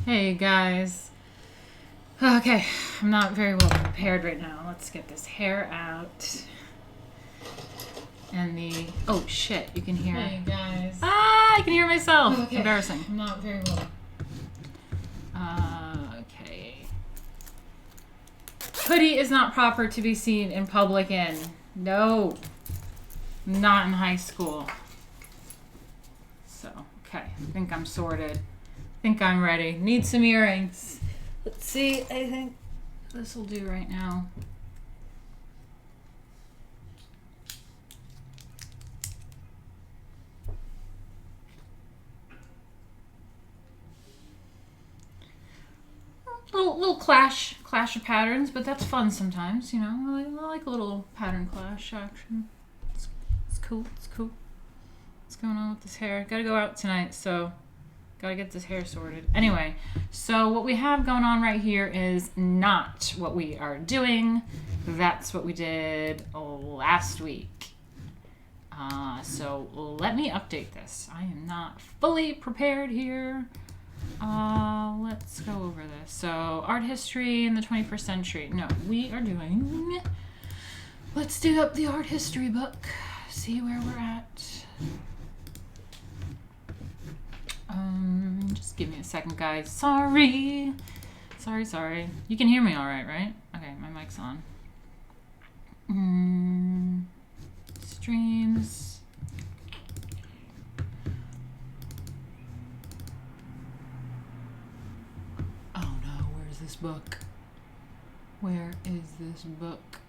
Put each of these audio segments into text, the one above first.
Hey guys. Okay, I'm not very well prepared right now. Let's get this hair out. And the... Oh shit, you can hear... Hey guys. Ah, I can hear myself. Okay. Embarrassing. I'm not very well. Okay. Hoodie is not proper to be seen in public in. No. Not in high school. So, okay. I think I'm sorted. I think I'm ready. Need some earrings. Let's see. I think this will do right now. Little clash of patterns, but that's fun sometimes, you know. I like a little pattern clash action. It's cool. It's cool. What's going on with this hair? Gotta go out tonight, so gotta get this hair sorted. Anyway, so what we have going on right here is not what we are doing. That's what we did last week. So let me update this. I am not fully prepared here. Let's go over this. So, art history in the 21st century. No, we are doing... Let's dig up the art history book. See where we're at. Just give me a second, guys. Sorry. Sorry. You can hear me all right? Okay, my mic's on. Streams. This book. Where is this book?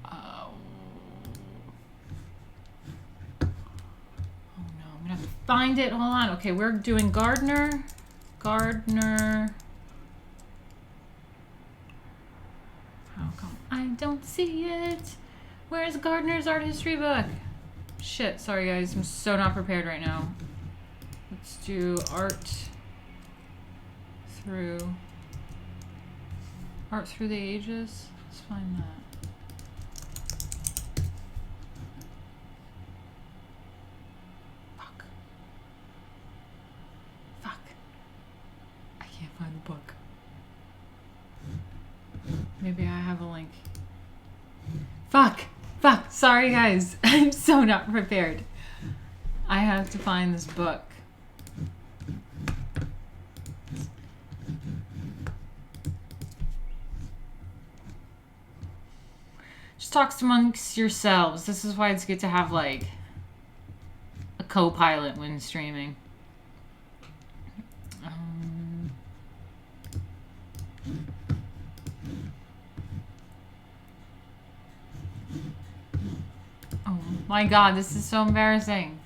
Oh no, I'm gonna have to find it. Hold on. Okay, we're doing Gardner. How come I don't see it? Where's Gardner's art history book? Shit, sorry guys, I'm so not prepared right now. Let's do art through the ages. Let's find that. Fuck. I can't find the book. Maybe I have a link. Fuck. Sorry guys. I'm so not prepared. I have to find this book. Talks amongst yourselves. This is why it's good to have like a co-pilot when streaming. Oh my god, this is so embarrassing.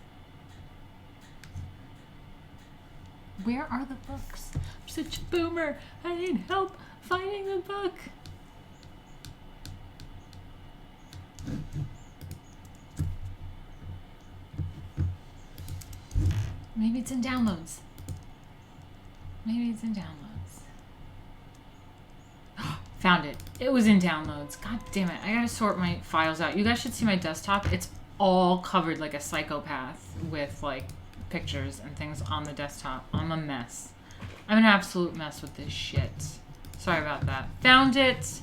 Where are the books? I'm such a boomer. I need help finding the book. Maybe it's in downloads. Found it. It was in downloads. God damn it. I gotta sort my files out. You guys should see my desktop. It's all covered like a psychopath with like pictures and things on the desktop. I'm a mess. I'm an absolute mess with this shit. Sorry about that. Found it.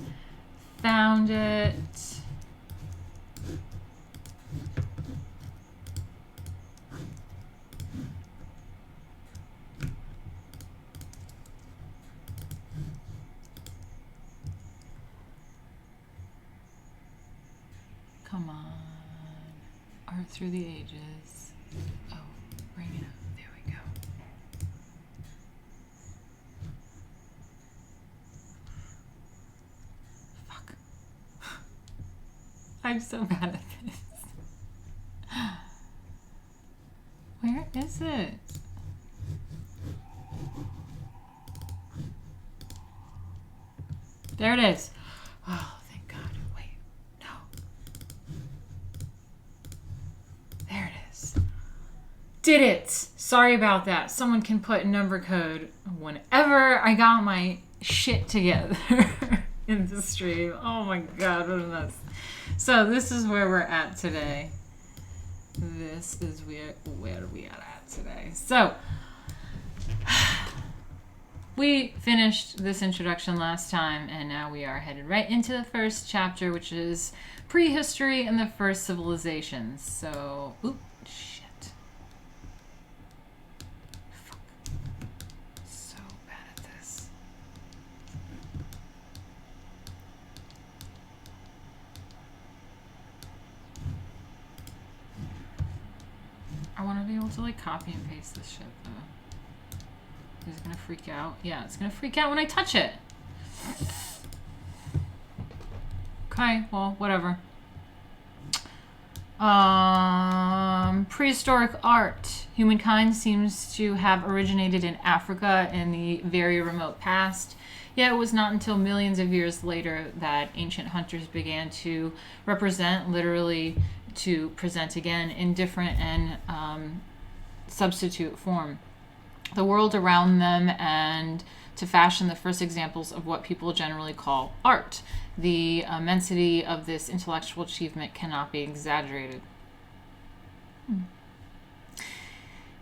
Come on. Art through the ages. Oh, bring it up. There we go. Fuck. I'm so bad at this. Where is it? There it is. Oh, thank God. Wait, no. There it is. Did it. Sorry about that. Someone can put number code whenever I got my shit together in the stream. Oh my God, what a mess. So this is where we're at today. This is where we are at today. So we finished this introduction last time, and now we are headed right into the first chapter, which is prehistory and the first civilizations. So, oop, shit. Fuck. So bad at this. I want to be able to like copy and paste this shit though. Is it gonna freak out? Yeah, it's gonna freak out when I touch it. Okay, well, whatever. Prehistoric art. Humankind seems to have originated in Africa in the very remote past. Yet it was not until millions of years later that ancient hunters began to represent, literally to present again, in different and substitute form the world around them, and to fashion the first examples of what people generally call art. The immensity of this intellectual achievement cannot be exaggerated.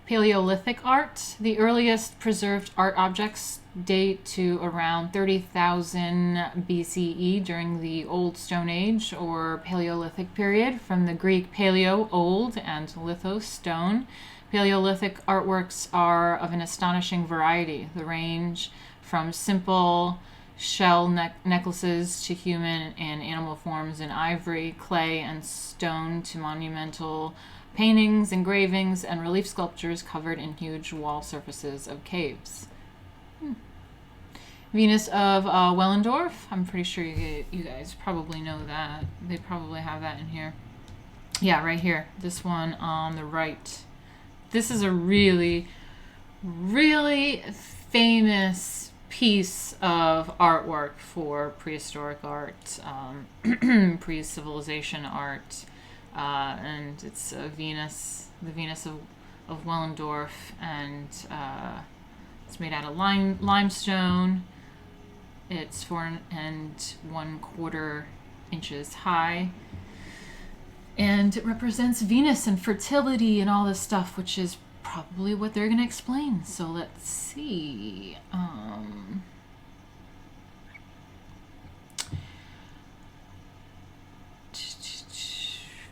Paleolithic art. The earliest preserved art objects date to around 30,000 BCE during the Old Stone Age or Paleolithic period, from the Greek paleo, old, and lithos, stone. Paleolithic artworks are of an astonishing variety. They range from simple shell necklaces to human and animal forms in ivory, clay, and stone, to monumental paintings, engravings, and relief sculptures covered in huge wall surfaces of caves. Venus of Willendorf. I'm pretty sure you guys probably know that. They probably have that in here. Yeah, right here. This one on the right. This is a really, really famous piece of artwork for prehistoric art, pre-civilization art, and it's Venus, the Venus of Willendorf, and it's made out of limestone. It's 4 1/4 inches high. And it represents Venus and fertility and all this stuff, which is probably what they're going to explain. So let's see.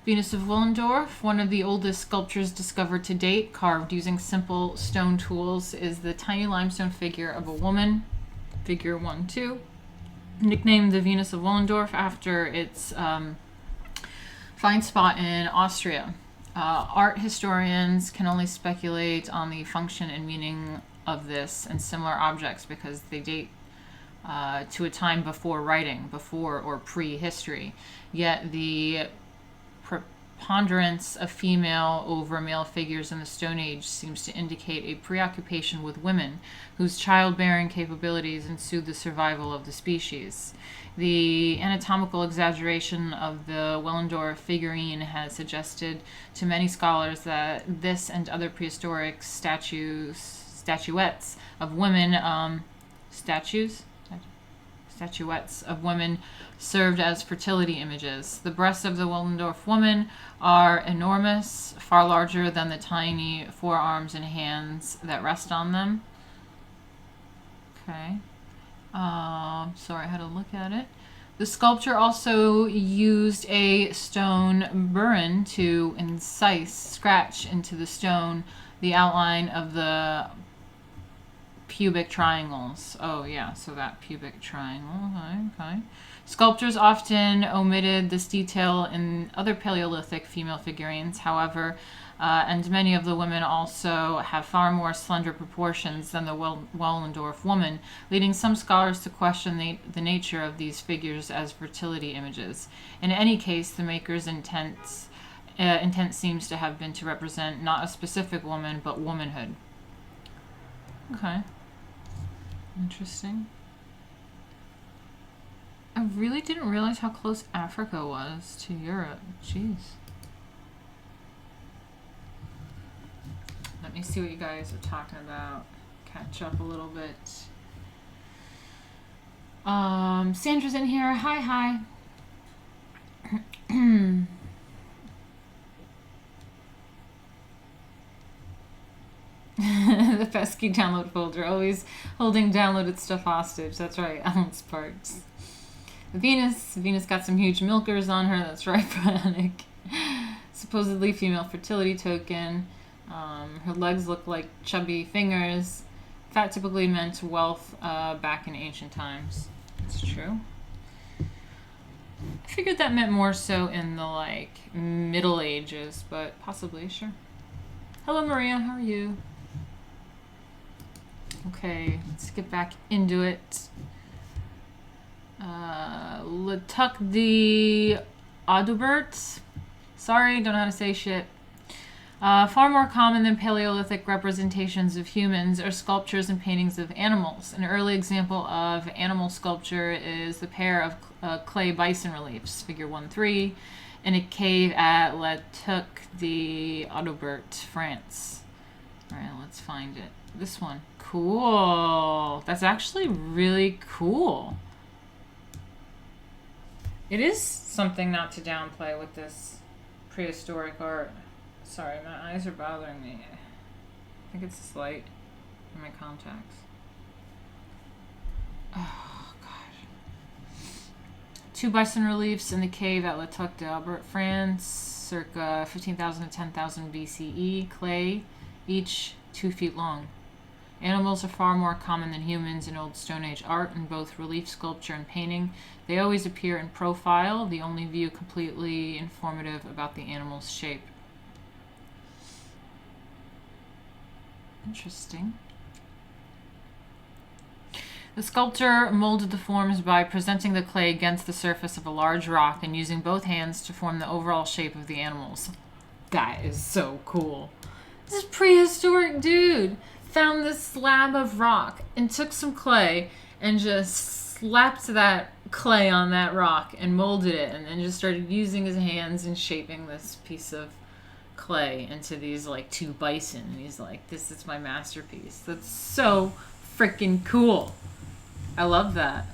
Venus of Willendorf, one of the oldest sculptures discovered to date, carved using simple stone tools, is the tiny limestone figure of a woman, figure 1-2, nicknamed the Venus of Willendorf after its find spot in Austria. Art historians can only speculate on the function and meaning of this and similar objects because they date to a time before writing, before or pre-history. Yet the preponderance of female over male figures in the Stone Age seems to indicate a preoccupation with women whose childbearing capabilities ensued the survival of the species. The anatomical exaggeration of the Willendorf figurine has suggested to many scholars that this and other prehistoric statuettes of women, statuettes of women served as fertility images. The breasts of the Willendorf woman are enormous, far larger than the tiny forearms and hands that rest on them. Okay. Sorry, I had to look at it. The sculpture also used a stone burin to scratch into the stone the outline of the pubic triangles. Oh yeah, so that pubic triangle. Okay. Sculptors often omitted this detail in other Paleolithic female figurines, however, and many of the women also have far more slender proportions than the Willendorf woman, leading some scholars to question the nature of these figures as fertility images. In any case, the maker's intent seems to have been to represent not a specific woman, but womanhood. Okay. Interesting. I really didn't realize how close Africa was to Europe. Jeez. Let me see what you guys are talking about. Catch up a little bit. Sandra's in here. Hi. The pesky download folder, always holding downloaded stuff hostage. That's right, Alan Sparks. Venus got some huge milkers on her. That's right, Panic. Supposedly female fertility token. Her legs look like chubby fingers. Fat typically meant wealth back in ancient times. It's true. I figured that meant more so in the like Middle Ages, but possibly, sure. Hello, Maria. How are you? Okay, let's get back into it. Letuc the Audubert. Sorry, don't know how to say shit. Far more common than Paleolithic representations of humans are sculptures and paintings of animals. An early example of animal sculpture is the pair of clay bison reliefs, figure 1-3, in a cave at Letuc the Audubert, France. All right, let's find it. This one. Cool. That's actually really cool. It is something not to downplay with this prehistoric art. Sorry, my eyes are bothering me. I think it's this light in my contacts. Oh, God. 2 bison reliefs in the cave at Letuc d'Aubert, France, circa 15,000 to 10,000 BCE. Clay, each 2 feet long. Animals are far more common than humans in Old Stone Age art in both relief sculpture and painting. They always appear in profile, the only view completely informative about the animal's shape. Interesting. The sculptor molded the forms by presenting the clay against the surface of a large rock and using both hands to form the overall shape of the animals. That is so cool. This prehistoric dude found this slab of rock and took some clay and just slapped that clay on that rock and molded it, and then just started using his hands and shaping this piece of clay into these like 2 bison, and he's like, this is my masterpiece. That's so freaking cool. I love that.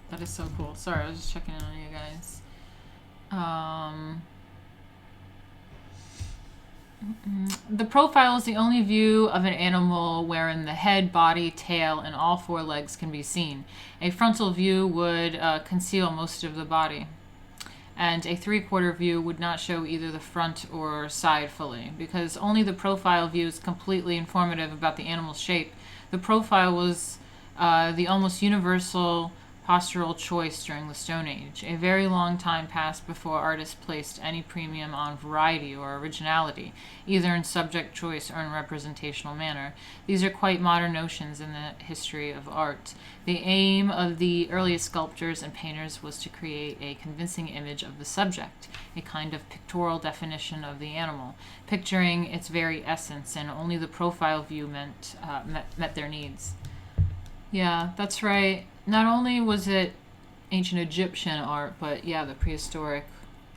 That is so cool. Sorry, I was just checking in on you guys. The profile is the only view of an animal wherein the head, body, tail, and all 4 legs can be seen. A frontal view would conceal most of the body, and a 3/4 view would not show either the front or side fully. Because only the profile view is completely informative about the animal's shape, the profile was the almost universal postural choice during the Stone Age. A very long time passed before artists placed any premium on variety or originality, either in subject choice or in representational manner. These are quite modern notions in the history of art. The aim of the earliest sculptors and painters was to create a convincing image of the subject, a kind of pictorial definition of the animal, picturing its very essence, and only the profile view met their needs. Yeah, that's right. Not only was it ancient Egyptian art, but yeah, the prehistoric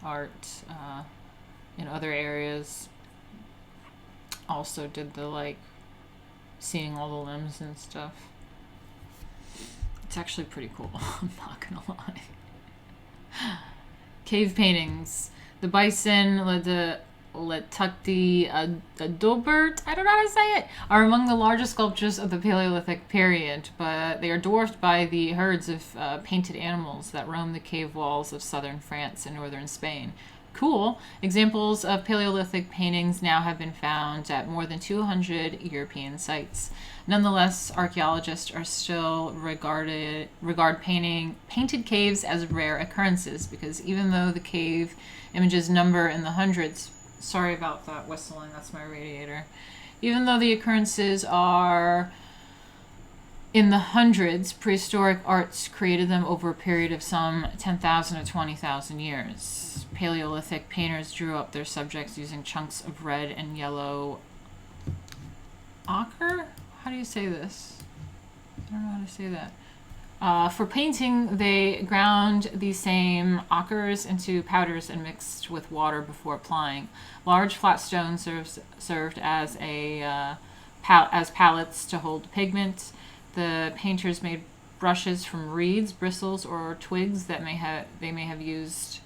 art in other areas also did the like seeing all the limbs and stuff. It's actually pretty cool. I'm not gonna lie. Cave paintings. The bison, Letuc the Audubert, I don't know how to say it, are among the largest sculptures of the Paleolithic period, but they are dwarfed by the herds of painted animals that roam the cave walls of southern France and northern Spain. Cool. Examples of Paleolithic paintings now have been found at more than 200 European sites. Nonetheless, archaeologists are still regard painted caves as rare occurrences, because even though the cave images number in the hundreds, sorry about that whistling, that's my radiator. Even though the occurrences are in the hundreds, prehistoric arts created them over a period of some 10,000 to 20,000 years. Paleolithic painters drew up their subjects using chunks of red and yellow ochre? How do you say this? I don't know how to say that. For painting, they ground these same ochres into powders and mixed with water before applying. Large flat stones served as pallets to hold pigment. The painters made brushes from reeds, bristles, or twigs that they may have used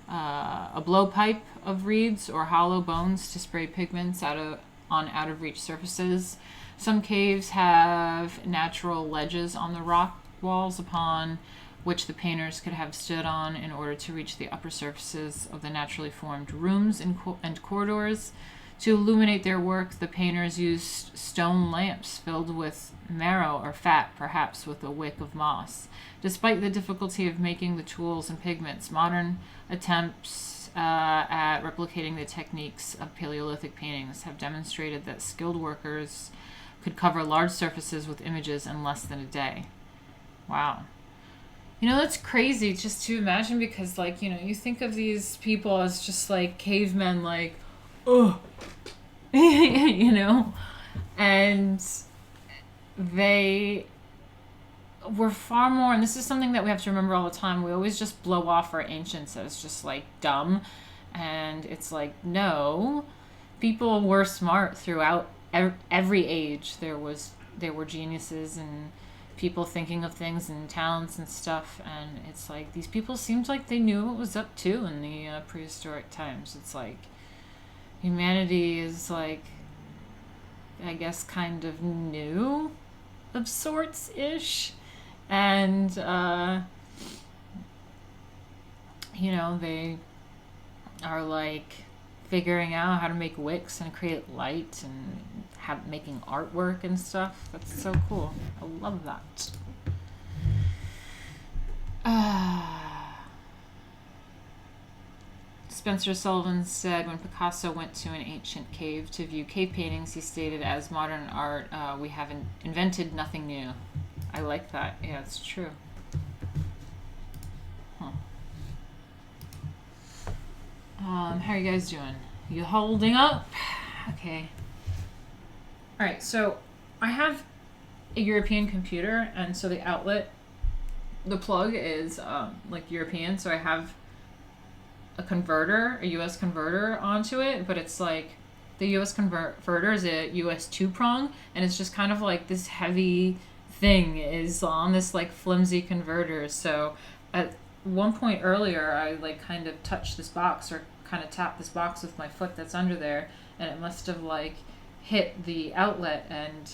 a blowpipe of reeds or hollow bones to spray pigments on out of reach surfaces. Some caves have natural ledges on the rock walls upon which the painters could have stood on in order to reach the upper surfaces of the naturally formed rooms and corridors. To illuminate their work, the painters used stone lamps filled with marrow or fat, perhaps with a wick of moss. Despite the difficulty of making the tools and pigments, modern attempts at replicating the techniques of Paleolithic paintings have demonstrated that skilled workers could cover large surfaces with images in less than a day. Wow. You know, that's crazy just to imagine, because, like, you know, you think of these people as just, like, cavemen, like, oh, you know, and they were far more, and this is something that we have to remember all the time, we always just blow off our ancients as just, like, dumb, and it's like, no, people were smart throughout every age. There were geniuses and people thinking of things and talents and stuff, and it's like these people seemed like they knew what was up to in the prehistoric times. It's like humanity is, like, I guess, kind of new of sorts ish, and you know, they are like figuring out how to make wicks and create light and making artwork and stuff. That's so cool. I love that. Spencer Sullivan said when Picasso went to an ancient cave to view cave paintings, he stated, as modern art, we haven't invented nothing new. I like that. Yeah, it's true. How are you guys doing? You holding up? Okay. Alright, so I have a European computer, and so the outlet, the plug is like European, so I have a converter, a US converter onto it, but it's like the US converter is a US 2-prong, and it's just kind of like this heavy thing is on this like flimsy converter. So at one point earlier, I like kind of touched this box, or kind of tapped this box with my foot that's under there, and it must have like hit the outlet and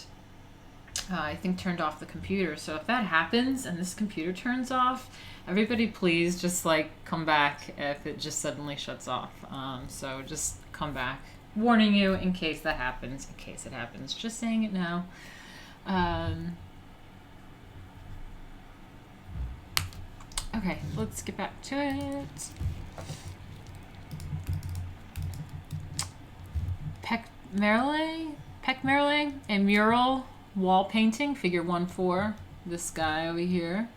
I think turned off the computer. So if that happens and this computer turns off, everybody please just like come back if it just suddenly shuts off. So just come back. Warning you in case that happens, in case it happens. Just saying it now. Okay, let's get back to it. Peck Merle, a mural wall painting, figure 1-4. This guy over here.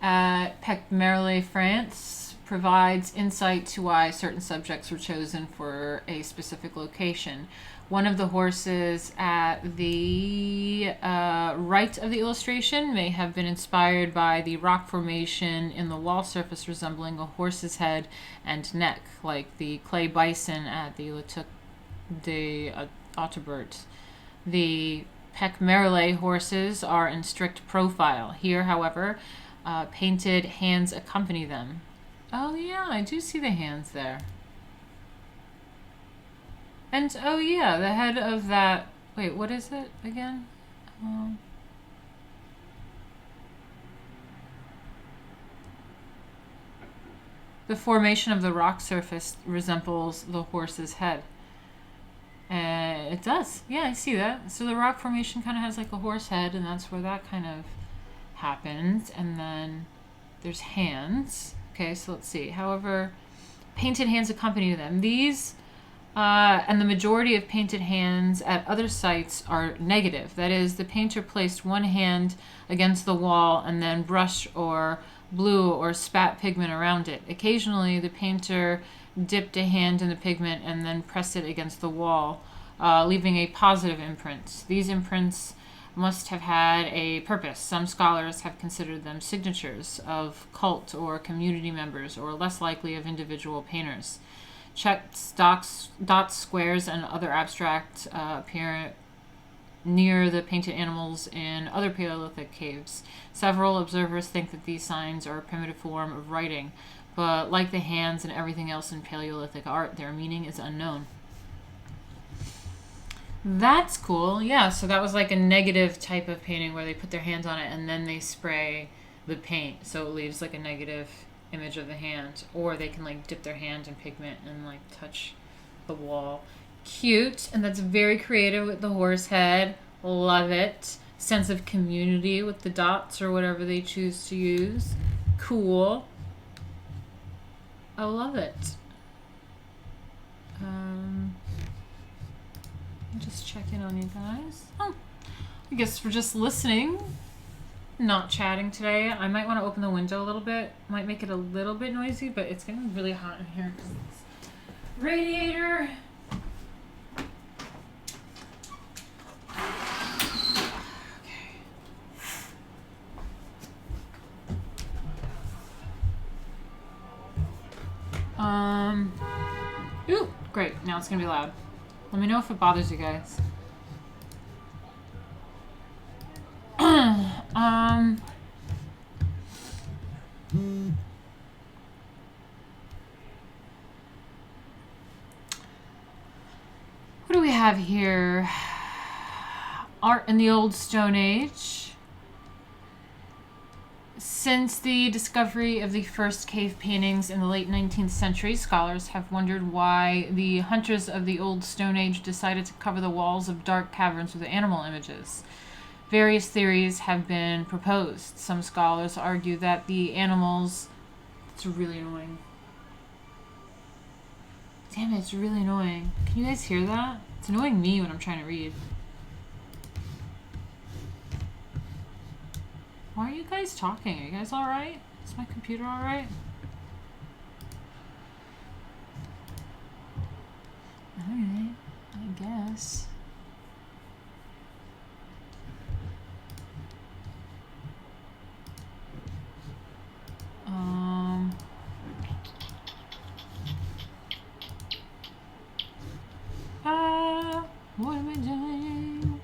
At Peck Merle, France, provides insight to why certain subjects were chosen for a specific location. One of the horses at the right of the illustration may have been inspired by the rock formation in the wall surface resembling a horse's head and neck, like the clay bison at the Letuc de Autebert. The Peck Merle horses are in strict profile. Here, however, painted hands accompany them. Oh yeah, I do see the hands there. And, oh yeah, the head of that... Wait, what is it again? The formation of the rock surface resembles the horse's head. It does. Yeah, I see that. So the rock formation kind of has like a horse head, and that's where that kind of happens. And then there's hands. Okay, so let's see. However, painted hands accompany them. These... and the majority of painted hands at other sites are negative. That is, the painter placed one hand against the wall and then brushed or blew or spat pigment around it. Occasionally, the painter dipped a hand in the pigment and then pressed it against the wall, leaving a positive imprint. These imprints must have had a purpose. Some scholars have considered them signatures of cult or community members, or less likely of individual painters. Checked dots, squares, and other abstract near the painted animals in other Paleolithic caves. Several observers think that these signs are a primitive form of writing, but like the hands and everything else in Paleolithic art, their meaning is unknown. That's cool. Yeah, so that was like a negative type of painting where they put their hands on it and then they spray the paint, so it leaves like a negative image of the hand. Or they can like dip their hand in pigment and like touch the wall. Cute. And that's very creative with the horse head. Love it. Sense of community with the dots or whatever they choose to use. Cool. I love it. Just check in on you guys. Oh, I guess we're just listening, not chatting today. I might want to open the window a little bit. Might make it a little bit noisy, but it's getting really hot in here because it's radiator. Ooh, great. Now it's gonna be loud. Let me know if it bothers you guys. What do we have here? Art in the Old Stone Age. Since the discovery of the first cave paintings in the late 19th century, scholars have wondered why the hunters of the Old Stone Age decided to cover the walls of dark caverns with animal images. Various theories have been proposed. Some scholars argue that the animals... It's really annoying. Damn it, it's really annoying. Can you guys hear that? It's annoying me when I'm trying to read. Why are you guys talking? Are you guys alright? Is my computer alright? Alright, I guess. What am I doing?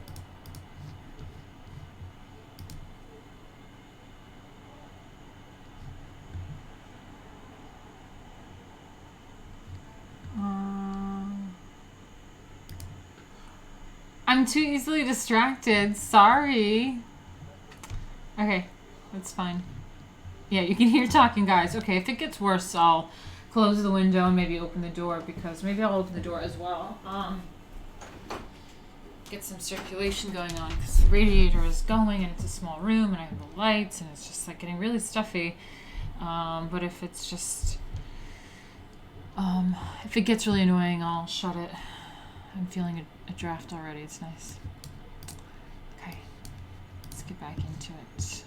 I'm too easily distracted. Sorry. Okay, that's fine. Yeah, you can hear talking, guys. Okay, if it gets worse, I'll close the window and maybe open the door, because maybe I'll open the door as well. Get some circulation going on, because the radiator is going and it's a small room and I have the lights and it's just like getting really stuffy. But if it's just, if it gets really annoying, I'll shut it. I'm feeling a draft already. It's nice. Okay, let's get back into it.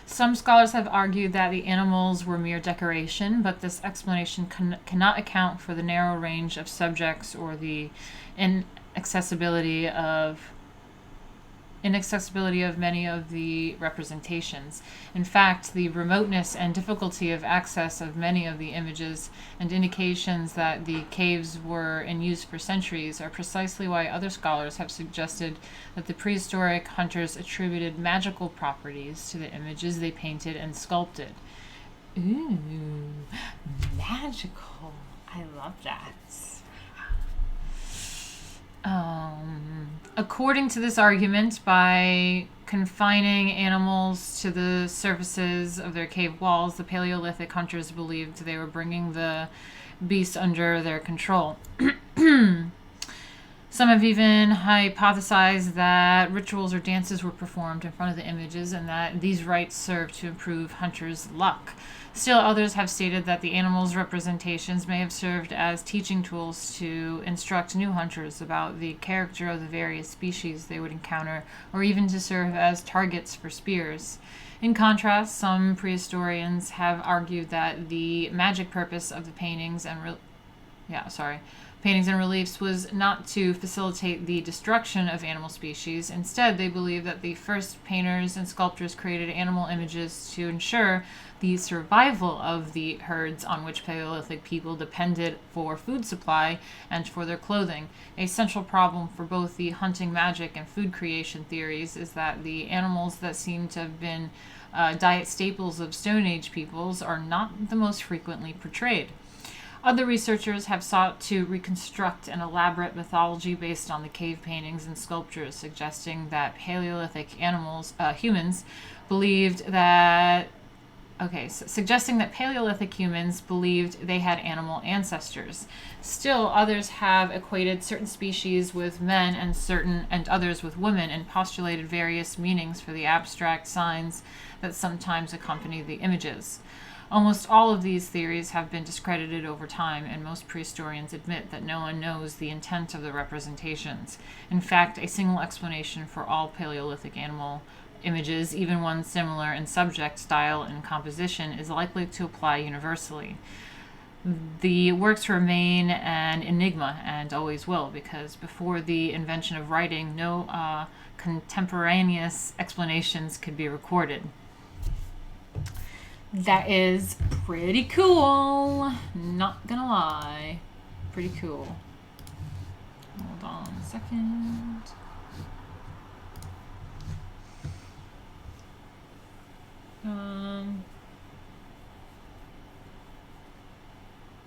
Some scholars have argued that the animals were mere decoration, but this explanation cannot account for the narrow range of subjects or the inaccessibility of many of the representations. In fact, the remoteness and difficulty of access of many of the images and indications that the caves were in use for centuries are precisely why other scholars have suggested that the prehistoric hunters attributed magical properties to the images they painted and sculpted. Ooh, magical. I love that. According to this argument, by confining animals to the surfaces of their cave walls, the Paleolithic hunters believed they were bringing the beasts under their control. Some have even hypothesized that rituals or dances were performed in front of the images and that these rites served to improve hunters' luck. Still, others have stated that the animals' representations may have served as teaching tools to instruct new hunters about the character of the various species they would encounter, or even to serve as targets for spears. In contrast, some prehistorians have argued that the magic purpose of the paintings and paintings and reliefs was not to facilitate the destruction of animal species. Instead, they believed that the first painters and sculptors created animal images to ensure the survival of the herds on which Paleolithic people depended for food supply and for their clothing. A central problem for both the hunting magic and food creation theories is that the animals that seem to have been diet staples of Stone Age peoples are not the most frequently portrayed. Other researchers have sought to reconstruct an elaborate mythology based on the cave paintings and sculptures, suggesting that humans believed that suggesting that Paleolithic humans believed they had animal ancestors. Still, others have equated certain species with men and others with women, and postulated various meanings for the abstract signs that sometimes accompany the images. Almost all of these theories have been discredited over time, and most prehistorians admit that no one knows the intent of the representations. In fact, a single explanation for all Paleolithic animal images, even one similar in subject, style, and composition, is likely to apply universally. The works remain an enigma, and always will, because before the invention of writing, no contemporaneous explanations could be recorded. That is pretty cool. Not gonna lie. Pretty cool. Hold on a second.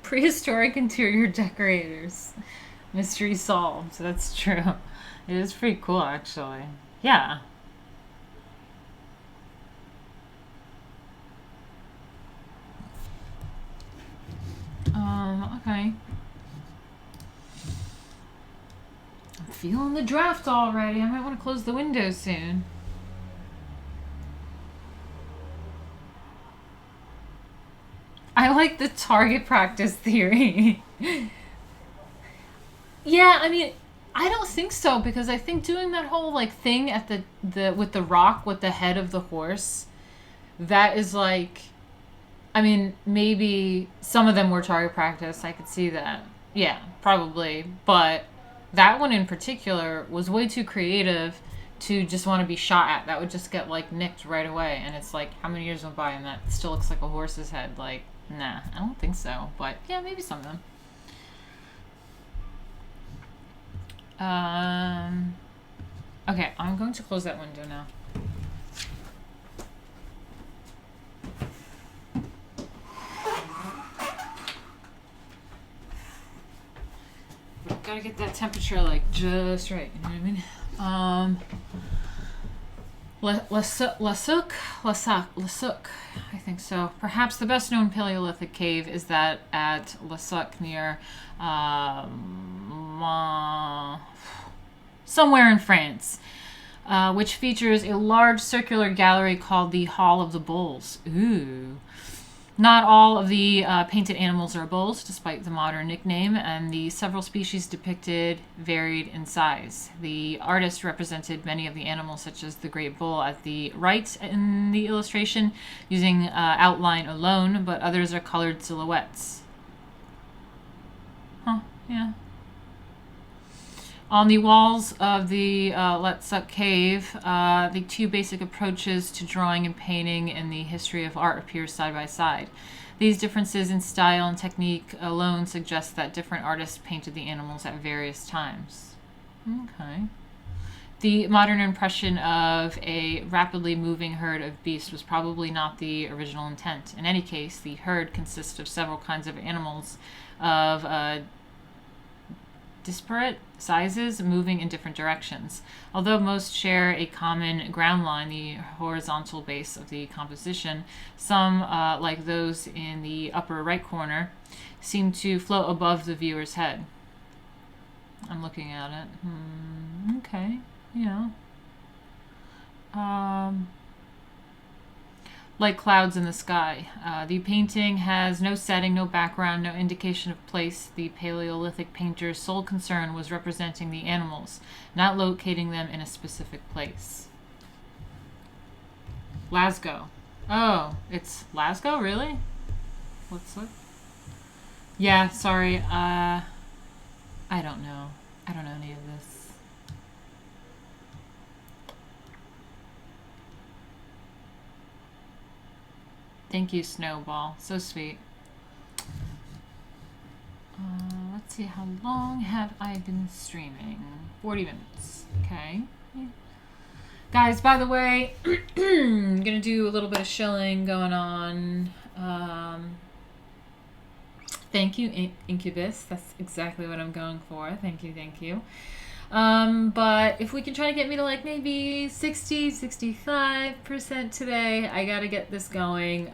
Prehistoric interior decorators. Mystery solved. That's true. It is pretty cool, actually. Yeah. Okay. I'm feeling the draft already. I might want to close the window soon. I like the target practice theory. Yeah, I mean, I don't think so, because I think doing that whole like thing at the with the rock with the head of the horse, that is like, I mean, maybe some of them were target practice. I could see that. Yeah, probably. But that one in particular was way too creative to just want to be shot at. That would just get, like, nicked right away. And it's like, how many years went by and that still looks like a horse's head? Like, nah, I don't think so. But, yeah, maybe some of them. Okay, I'm going to close that window now. Gotta get that temperature like just right, you know what I mean? Lasuk, I think so. Perhaps the best known Paleolithic cave is that at Lasuk near somewhere in France, which features a large circular gallery called the Hall of the Bulls. Ooh. Not all of the painted animals are bulls, despite the modern nickname, and the several species depicted varied in size. The artist represented many of the animals, such as the great bull at the right in the illustration, using outline alone, but others are colored silhouettes. Huh, yeah. On the walls of the Letsup Cave, the two basic approaches to drawing and painting in the history of art appear side by side. These differences in style and technique alone suggest that different artists painted the animals at various times. Okay. The modern impression of a rapidly moving herd of beasts was probably not the original intent. In any case, the herd consists of several kinds of animals of disparate sizes moving in different directions. Although most share a common ground line, the horizontal base of the composition, some, like those in the upper right corner, seem to float above the viewer's head. I'm looking at it. Okay, yeah. Like clouds in the sky. The painting has no setting, no background, no indication of place. The Paleolithic painter's sole concern was representing the animals, not locating them in a specific place. Glasgow. Oh, it's Glasgow, really? Let's look. Yeah, sorry. I don't know. I don't know any of this. Thank you, Snowball. So sweet. Let's see, how long have I been streaming? 40 minutes. Okay. Guys, by the way, I'm going to do a little bit of shilling going on. Thank you, Incubus. That's exactly what I'm going for. Thank you, thank you. But if we can try to get me to like maybe 60, 65% today, I got to get this going.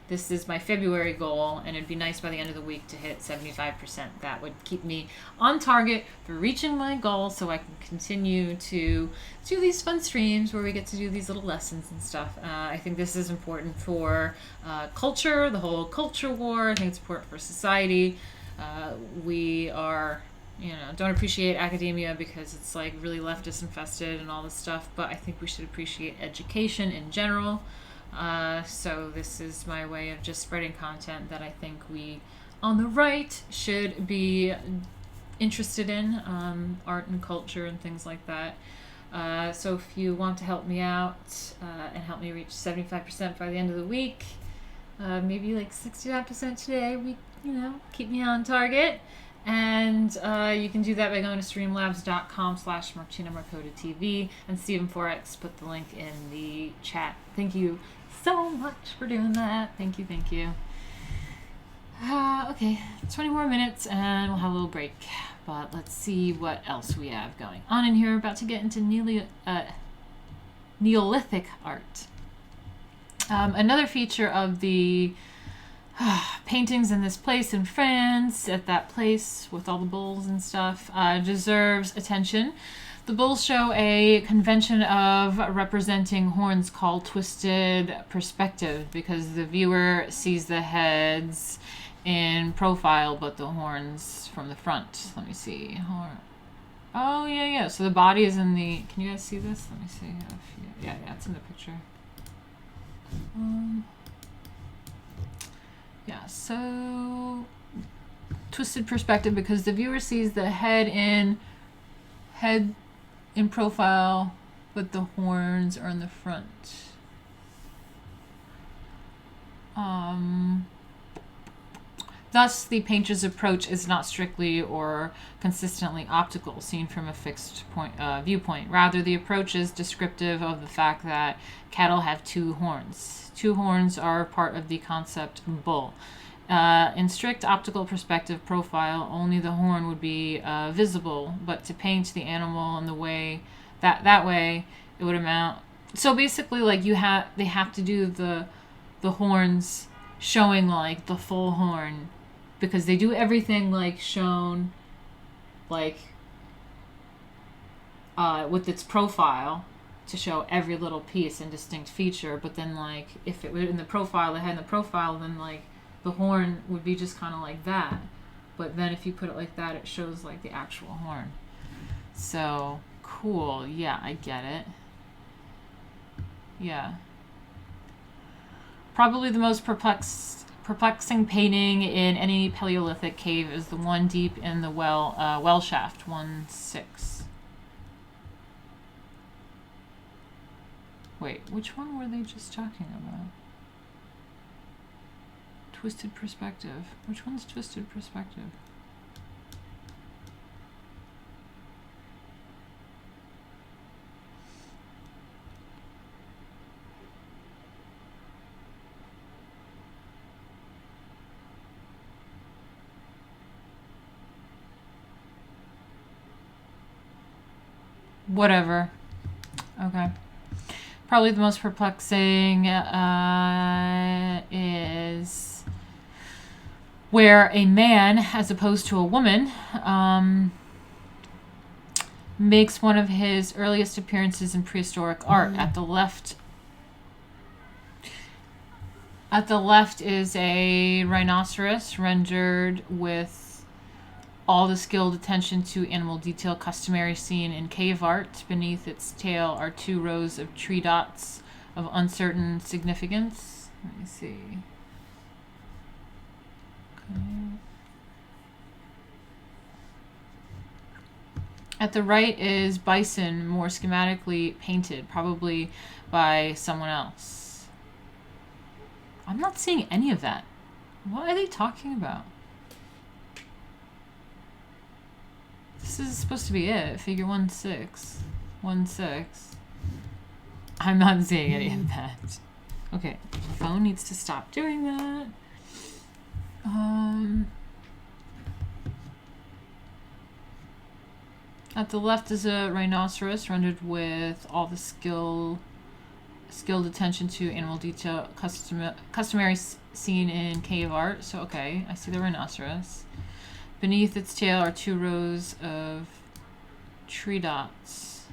This is my February goal, and it'd be nice by the end of the week to hit 75%. That would keep me on target for reaching my goal so I can continue to do these fun streams where we get to do these little lessons and stuff. I think this is important for culture, the whole culture war. I think it's important for society. We are, don't appreciate academia because it's like really leftist infested and all this stuff, but I think we should appreciate education in general. So this is my way of just spreading content that I think we on the right should be interested in, art and culture and things like that. So if you want to help me out and help me reach 75% by the end of the week, maybe like 65% today, keep me on target. And you can do that by going to streamlabs.com/Martina Markota TV, and Stephen Forex put the link in the chat. Thank you so much for doing that. Thank you, thank you. Okay, 20 more minutes and we'll have a little break. But let's see what else we have going on in here. We're about to get into Neolithic art. Another feature of the paintings in this place in France, at that place with all the bulls and stuff, deserves attention. The bulls show a convention of representing horns called twisted perspective, because the viewer sees the heads in profile but the horns from the front. Let me see. Oh, yeah. So the body is in the... Can you guys see this? Let me see. Yeah, it's in the picture. Yeah, so twisted perspective because the viewer sees the head in profile, but the horns are in the front. Thus, the painter's approach is not strictly or consistently optical, seen from a fixed viewpoint. Rather, the approach is descriptive of the fact that cattle have two horns. Two horns are part of the concept bull. In strict optical perspective profile, only the horn would be visible, but to paint the animal in the way that way, it would amount. So basically, like they have to do the horns showing like the full horn, because they do everything like shown like with its profile to show every little piece and distinct feature. But then like if it were in the profile, the head in the profile, then like the horn would be just kind of like that. But then if you put it like that, it shows like the actual horn. So cool. Yeah, I get it. Yeah. Probably the most perplexing painting in any Paleolithic cave is the one deep in the well shaft, 1-6. Wait, which one were they just talking about? Twisted perspective. Which one's twisted perspective? Whatever. Okay. Probably the most perplexing is where a man, as opposed to a woman, makes one of his earliest appearances in prehistoric art. At the left is a rhinoceros rendered with all the skilled attention to animal detail customary seen in cave art. Beneath its tail are 2 rows of tree dots of uncertain significance. Let me see. Okay. At the right is bison, more schematically painted, probably by someone else. I'm not seeing any of that. What are they talking about? This is supposed to be it. Figure 1-6. 1-6. I'm not seeing any of that. Okay, phone needs to stop doing that. At the left is a rhinoceros rendered with all the skilled attention to animal detail customary seen in cave art. So okay, I see the rhinoceros. Beneath its tail are 2 rows of tree dots.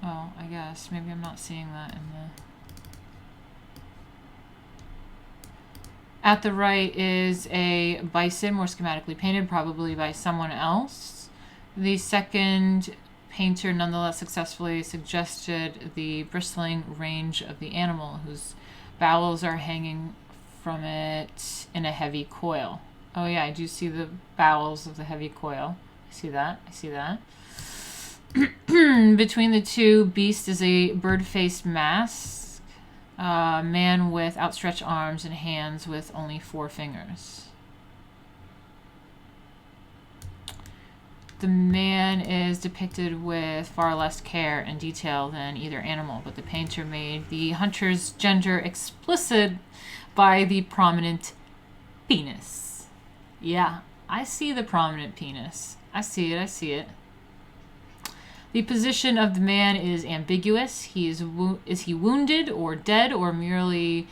Oh, I guess maybe I'm not seeing that in the... At the right is a bison, more schematically painted, probably by someone else. The second painter nonetheless successfully suggested the bristling range of the animal, whose bowels are hanging from it in a heavy coil. Oh yeah, I do see the bowels of the heavy coil. I see that. I see that. Between the two beasts is a bird-faced mask. Man with outstretched arms and hands with only 4 fingers. The man is depicted with far less care and detail than either animal, but the painter made the hunter's gender explicit by the prominent penis. Yeah, I see the prominent penis. I see it, I see it. The position of the man is ambiguous. Is he wounded or dead or merely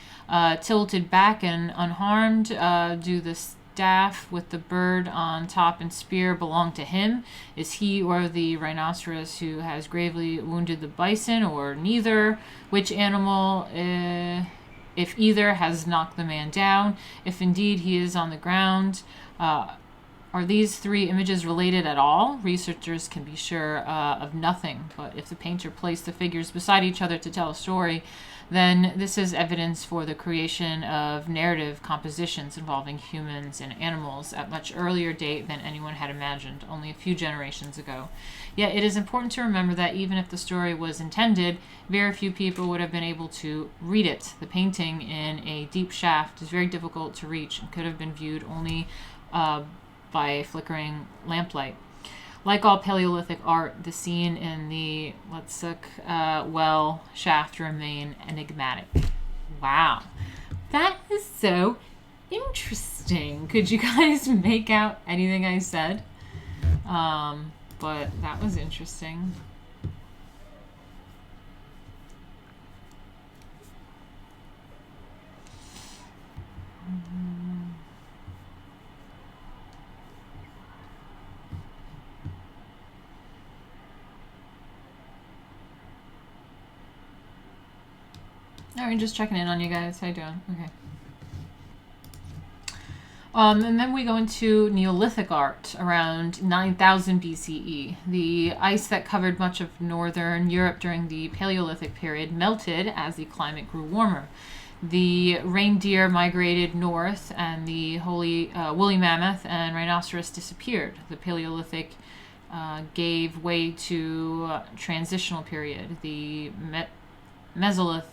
tilted back and unharmed? Do the staff with the bird on top and spear belong to him? Is he or the rhinoceros who has gravely wounded the bison, or neither? Which animal, if either, has knocked the man down? If indeed he is on the ground, are these 3 images related at all? Researchers can be sure of nothing, but if the painter placed the figures beside each other to tell a story, then this is evidence for the creation of narrative compositions involving humans and animals at much earlier date than anyone had imagined, only a few generations ago. Yet it is important to remember that even if the story was intended, very few people would have been able to read it. The painting in a deep shaft is very difficult to reach and could have been viewed only by flickering lamplight. Like all Paleolithic art, the scene in the well shaft remain enigmatic. Wow. That is so interesting. Could you guys make out anything I said? But that was interesting. All right, just checking in on you guys. How you doing? Okay. And then we go into Neolithic art around 9000 BCE. The ice that covered much of northern Europe during the Paleolithic period melted as the climate grew warmer. The reindeer migrated north, and the woolly mammoth and rhinoceros disappeared. The Paleolithic gave way to transitional period, the Mesolithic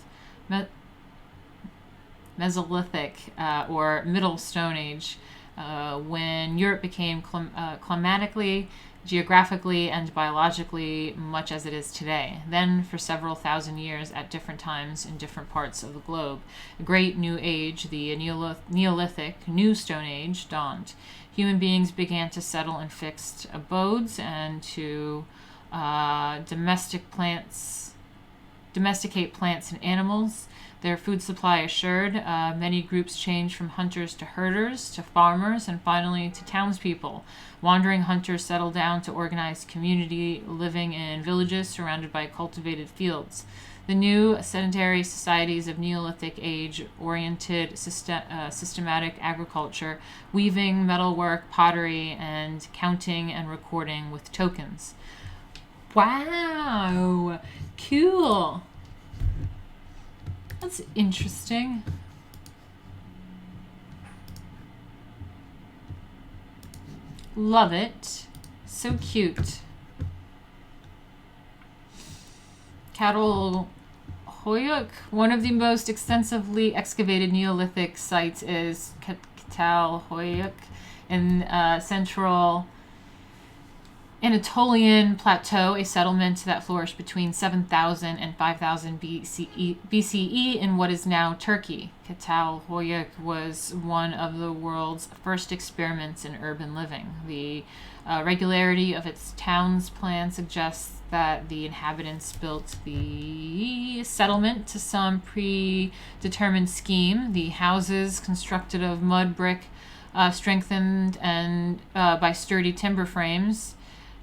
or Middle Stone Age, when Europe became climatically, geographically, and biologically much as it is today. Then, for several thousand years at different times in different parts of the globe, a great new age, the Neolithic, New Stone Age, dawned. Human beings began to settle in fixed abodes and to domesticate plants and animals. Their food supply assured, many groups changed from hunters to herders to farmers and finally to townspeople. Wandering hunters settled down to organized community, living in villages surrounded by cultivated fields. The new sedentary societies of Neolithic age oriented systematic agriculture, weaving, metalwork, pottery, and counting and recording with tokens. Wow, cool. That's interesting. Love it. So cute. Catalhoyuk. One of the most extensively excavated Neolithic sites is Catalhoyuk in central Anatolian Plateau, a settlement that flourished between 7,000 and 5,000 BCE in what is now Turkey. Catalhoyuk was one of the world's first experiments in urban living. The regularity of its town's plan suggests that the inhabitants built the settlement to some predetermined scheme. The houses, constructed of mud brick, strengthened and by sturdy timber frames,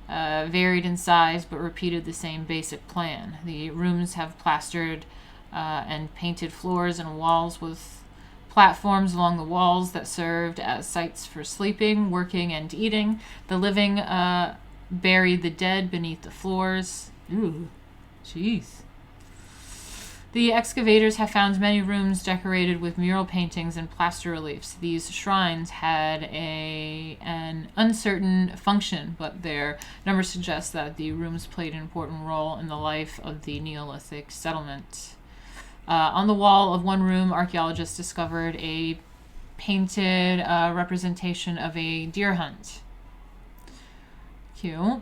varied in size but repeated the same basic plan. The rooms have plastered and painted floors and walls with platforms along the walls that served as sites for sleeping, working, and eating. The living buried the dead beneath the floors. Ooh, jeez. The excavators have found many rooms decorated with mural paintings and plaster reliefs. These shrines had an uncertain function, but their number suggests that the rooms played an important role in the life of the Neolithic settlement. On the wall of one room, archaeologists discovered a painted representation of a deer hunt. Cute.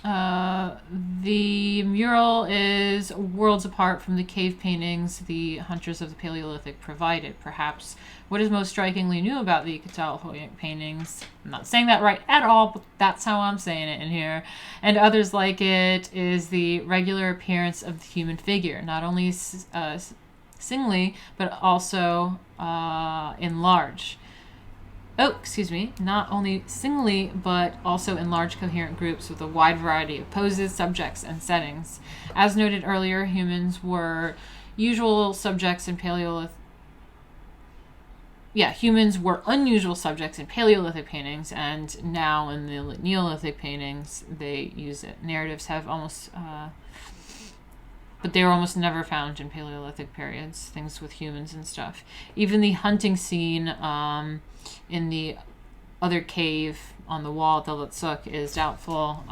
The mural is worlds apart from the cave paintings the hunters of the Paleolithic provided. Perhaps what is most strikingly new about the Catalhoyuk paintings, I'm not saying that right at all, but that's how I'm saying it in here, and others like it, is the regular appearance of the human figure, not only singly, but also enlarged. Not only singly, but also in large coherent groups with a wide variety of poses, subjects, and settings. As noted earlier, humans were unusual subjects in Paleolithic paintings, and now in the Neolithic paintings, they use it. Narratives have but they were almost never found in Paleolithic periods, things with humans and stuff. Even the hunting scene in the other cave on the wall at the Litzuk is doubtful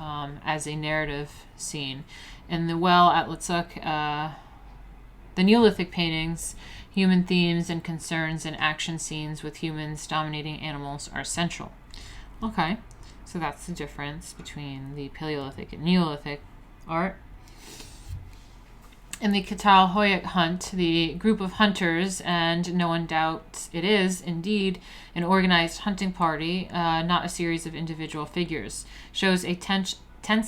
as a narrative scene. In the well at Litzuk, the Neolithic paintings, human themes and concerns and action scenes with humans dominating animals are central. Okay, so that's the difference between the Paleolithic and Neolithic art. In the Catalhoyuk hunt, the group of hunters, and no one doubts it is indeed an organized hunting party, not a series of individual figures, shows a tense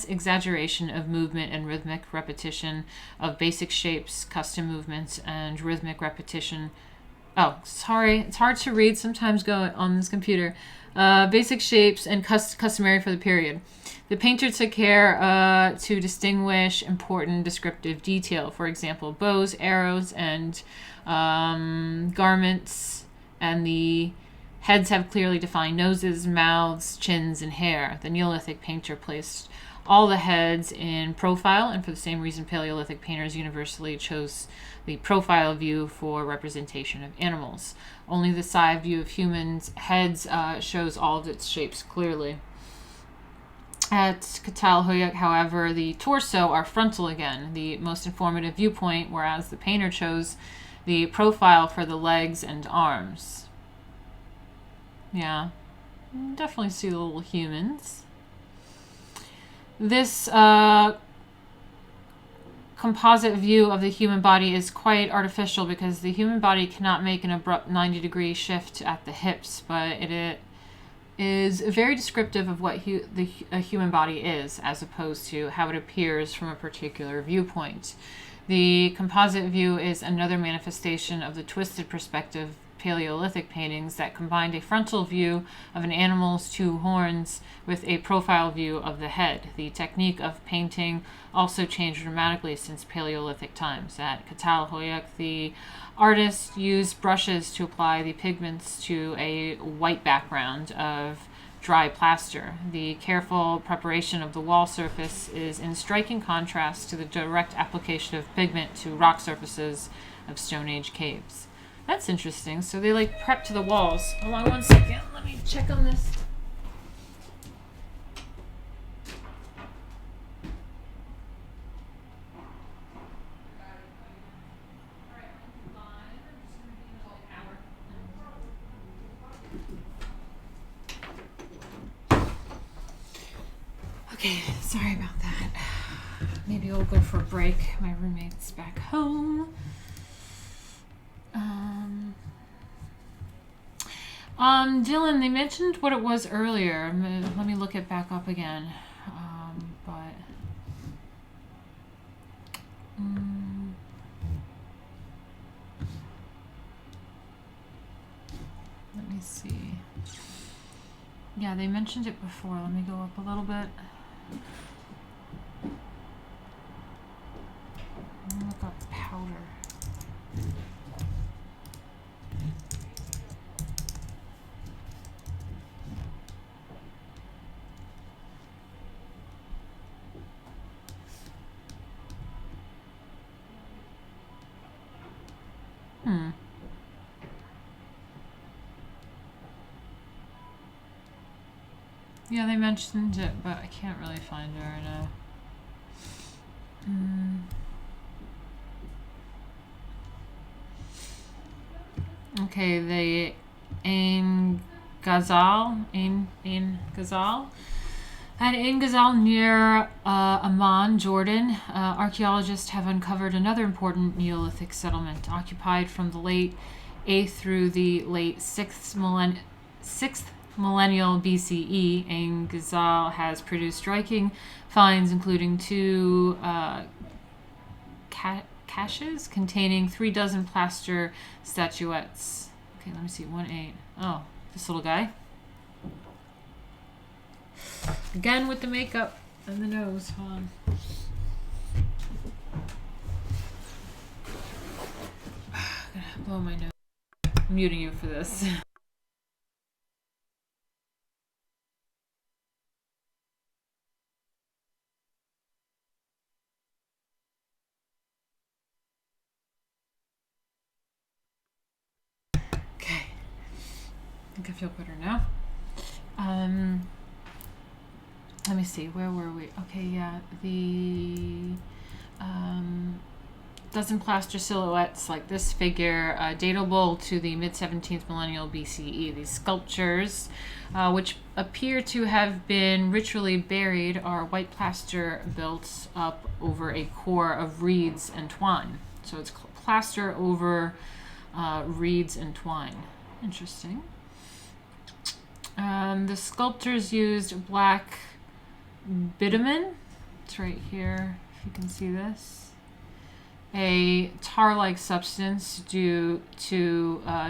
exaggeration of movement and rhythmic repetition of basic shapes, custom movements, and rhythmic repetition. Oh, sorry, it's hard to read sometimes on this computer. Basic shapes and customary for the period. The painter took care to distinguish important descriptive detail. For example, bows, arrows, and garments, and the heads have clearly defined noses, mouths, chins, and hair. The Neolithic painter placed all the heads in profile, and for the same reason Paleolithic painters universally chose the profile view for representation of animals. Only the side view of humans' heads shows all of its shapes clearly. At Catalhoyuk, however, the torso are frontal again, the most informative viewpoint, whereas the painter chose the profile for the legs and arms. Yeah, definitely see the little humans. This composite view of the human body is quite artificial because the human body cannot make an abrupt 90-degree shift at the hips, but it is very descriptive of what a human body is, as opposed to how it appears from a particular viewpoint. The composite view is another manifestation of the twisted perspective Paleolithic paintings that combined a frontal view of an animal's two horns with a profile view of the head. The technique of painting also changed dramatically since Paleolithic times. At Catalhoyuk, the artist used brushes to apply the pigments to a white background of dry plaster. The careful preparation of the wall surface is in striking contrast to the direct application of pigment to rock surfaces of Stone Age caves. That's interesting. So they prep to the walls. Hold on one second. Let me check on this. Okay, sorry about that. Maybe we'll go for a break. My roommate's back home. Dylan, they mentioned what it was earlier. Let me look it back up again. Let me see. Yeah, they mentioned it before. Let me go up a little bit. Look up powder. Yeah, they mentioned it, but I can't really find it right now. Okay, the Ain Ghazal. At Ain Ghazal near Amman, Jordan, archaeologists have uncovered another important Neolithic settlement occupied from the late 8th through the late 6th millennial BCE. Ain Ghazal has produced striking finds, including 2 caches containing 3 dozen plaster statuettes. Okay, let me see. 1-8. Oh, this little guy. Again with the makeup and the nose. Hold on. I'm gonna blow my nose. I'm muting you for this. Okay. I think I feel better now. Let me see, where were we? Okay, yeah, the dozen plaster silhouettes like this figure, datable to the mid-17th millennial BCE. These sculptures, which appear to have been ritually buried, are white plaster built up over a core of reeds and twine. So it's plaster over reeds and twine. Interesting. The sculptors used black bitumen. It's right here, if you can see this. A tar-like substance to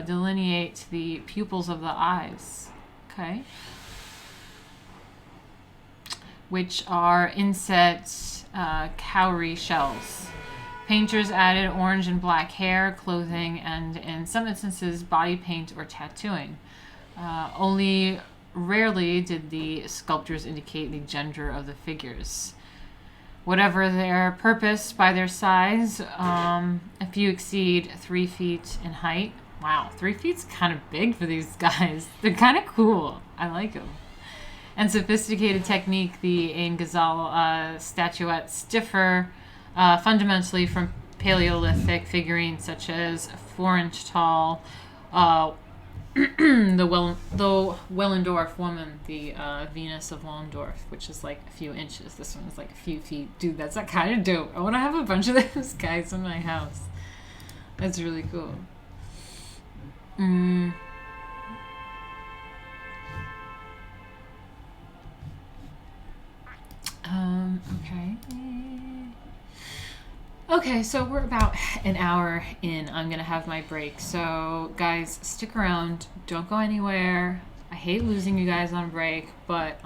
delineate the pupils of the eyes. Okay. Which are inset cowrie shells. Painters added orange and black hair, clothing, and in some instances, body paint or tattooing. Only rarely did the sculptors indicate the gender of the figures. Whatever their purpose, by their size, a few exceed 3 feet in height. Wow, 3 feet's kind of big for these guys. They're kind of cool. I like them. And sophisticated technique, the Ain Ghazal statuettes differ fundamentally from Paleolithic figurines such as 4-inch tall the Wellendorf woman, the Venus of Wellendorf, which is like a few inches. This one is like a few feet. Dude, that's kind of dope. I want to have a bunch of those guys in my house. That's really cool. Okay. Okay, so we're about an hour in. I'm going to have my break. So, guys, stick around. Don't go anywhere. I hate losing you guys on break, but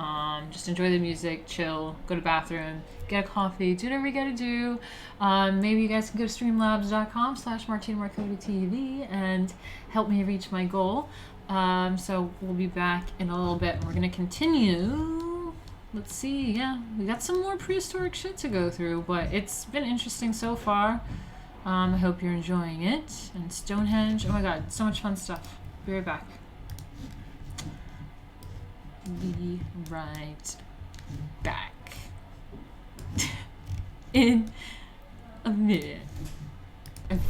just enjoy the music, chill, go to the bathroom, get a coffee, do whatever you got to do. Maybe you guys can go to streamlabs.com/Martina Markota TV and help me reach my goal. So we'll be back in a little bit, and we're going to continue. Let's see, yeah, we got some more prehistoric shit to go through, but it's been interesting so far. I hope you're enjoying it. And Stonehenge, oh my god, so much fun stuff. Be right back. Be right back. In a minute. Okay.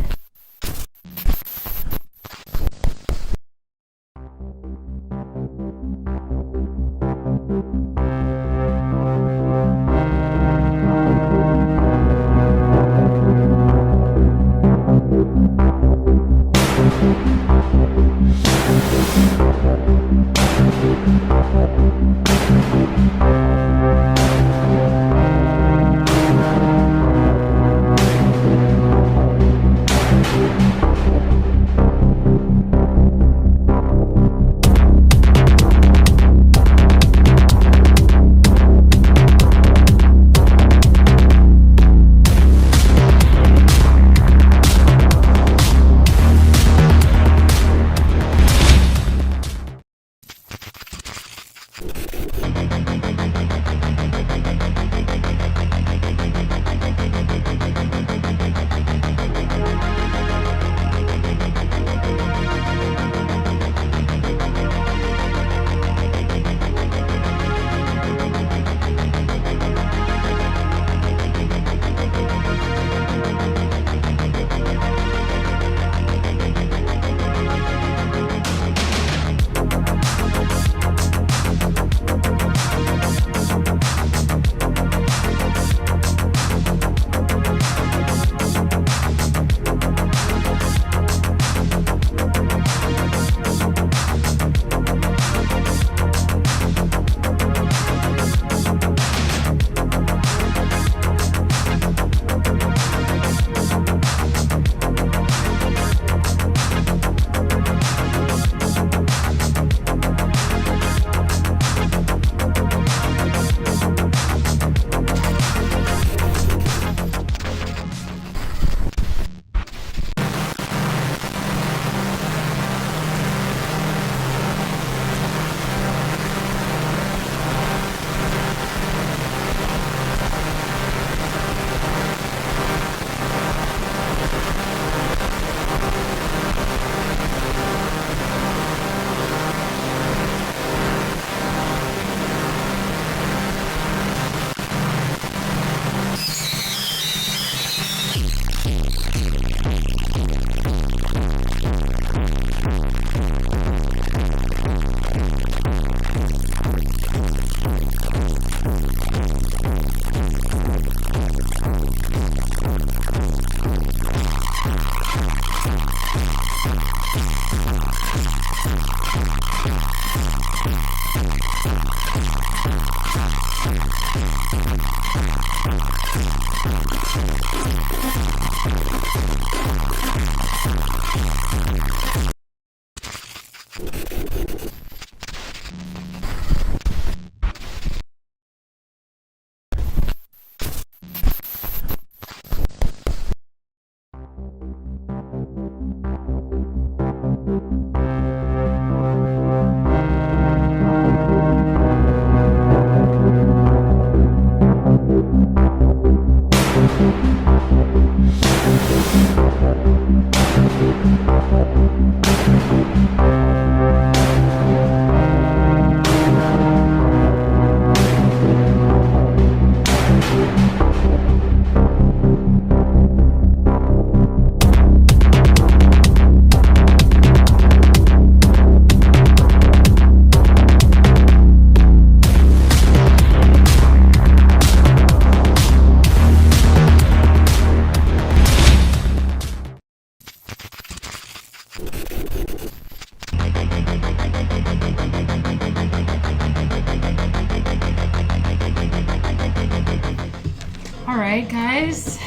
Alright guys,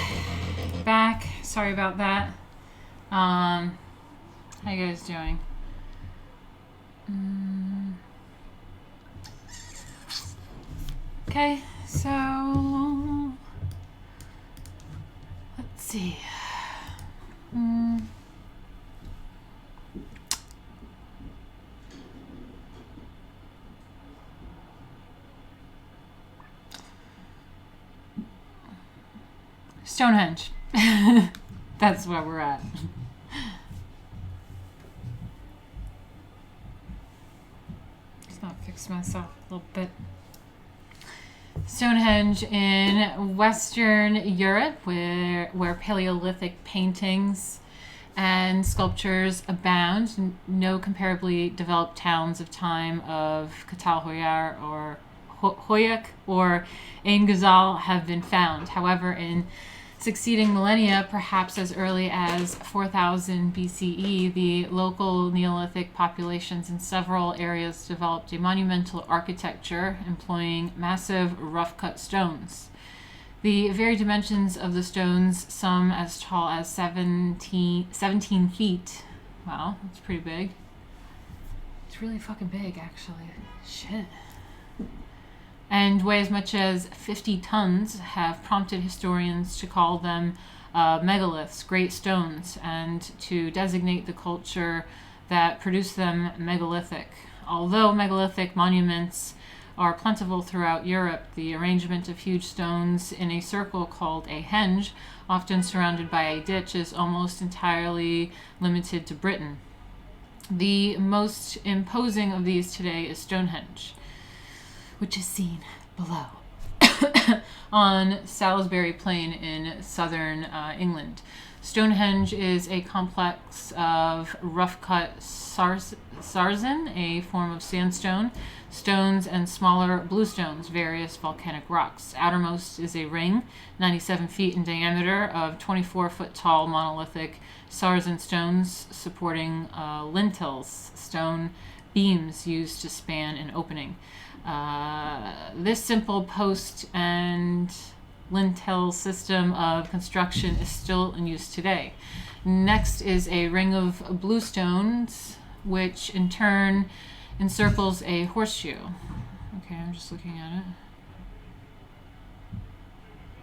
back. Sorry about that. How you guys doing? Okay, so let's see. Stonehenge. That's where we're at. Just not fix myself a little bit. Stonehenge in Western Europe, where Paleolithic paintings and sculptures abound. No comparably developed towns of time of Catalhoyar or Hoyak or Ain Ghazal have been found. However, in succeeding millennia, perhaps as early as 4000 BCE, the local Neolithic populations in several areas developed a monumental architecture employing massive rough-cut stones. The varied dimensions of the stones, some as tall as 17 feet. Wow, that's pretty big. It's really fucking big, actually. Shit. And weigh as much as 50 tons, have prompted historians to call them megaliths, great stones, and to designate the culture that produced them megalithic. Although megalithic monuments are plentiful throughout Europe, the arrangement of huge stones in a circle called a henge, often surrounded by a ditch, is almost entirely limited to Britain. The most imposing of these today is Stonehenge, which is seen below on Salisbury Plain in southern England. Stonehenge is a complex of rough-cut sarsen, a form of sandstone, stones, and smaller bluestones, various volcanic rocks. Outermost is a ring, 97 feet in diameter, of 24-foot-tall monolithic sarsen stones supporting lintels, stone beams used to span an opening. This simple post and lintel system of construction is still in use today. Next is a ring of bluestones, which in turn encircles a horseshoe. Okay, I'm just looking at it.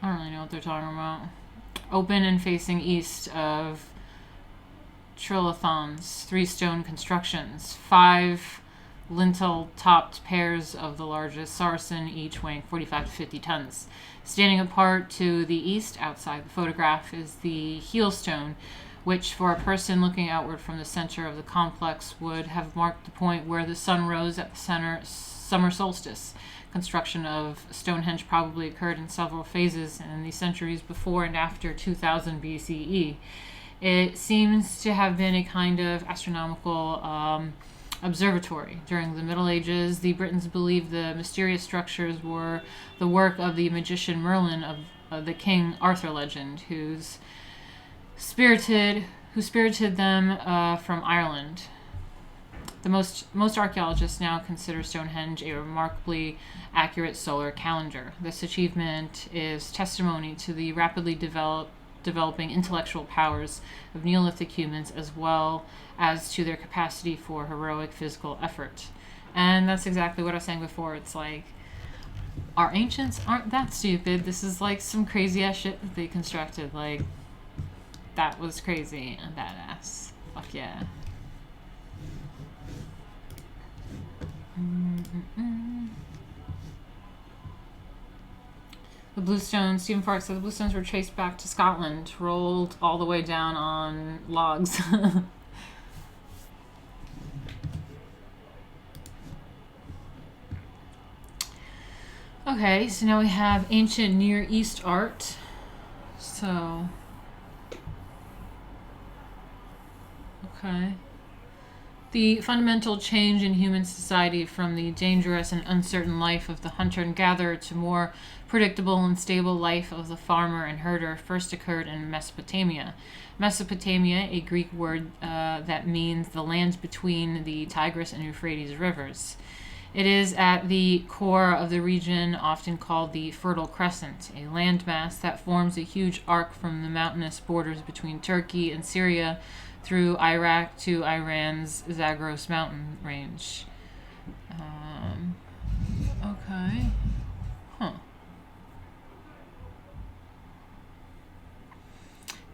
I don't really know what they're talking about. Open and facing east of trilithons, 3 stone constructions, 5 lintel-topped pairs of the largest sarsen, each weighing 45 to 50 tons. Standing apart to the east, outside the photograph, is the heel stone, which for a person looking outward from the center of the complex would have marked the point where the sun rose at the summer solstice. Construction of Stonehenge probably occurred in several phases in the centuries before and after 2000 BCE. It seems to have been a kind of astronomical observatory. During the Middle Ages, the Britons believed the mysterious structures were the work of the magician Merlin of the King Arthur legend, who spirited them from Ireland. The most archaeologists now consider Stonehenge a remarkably accurate solar calendar. This achievement is testimony to the rapidly developing intellectual powers of Neolithic humans, as well as to their capacity for heroic physical effort. And that's exactly what I was saying before. It's like, our ancients aren't that stupid. This is like some crazy ass shit that they constructed. Like, that was crazy and badass. Fuck yeah. The bluestones, Stephen Fark said the bluestones were traced back to Scotland, rolled all the way down on logs. Okay, so now we have ancient Near East art. So, okay. The fundamental change in human society from the dangerous and uncertain life of the hunter and gatherer to more predictable and stable life of the farmer and herder first occurred in Mesopotamia. Mesopotamia, a Greek word that means the land between the Tigris and Euphrates rivers. It is at the core of the region often called the Fertile Crescent, a landmass that forms a huge arc from the mountainous borders between Turkey and Syria through Iraq to Iran's Zagros mountain range. Okay. Huh.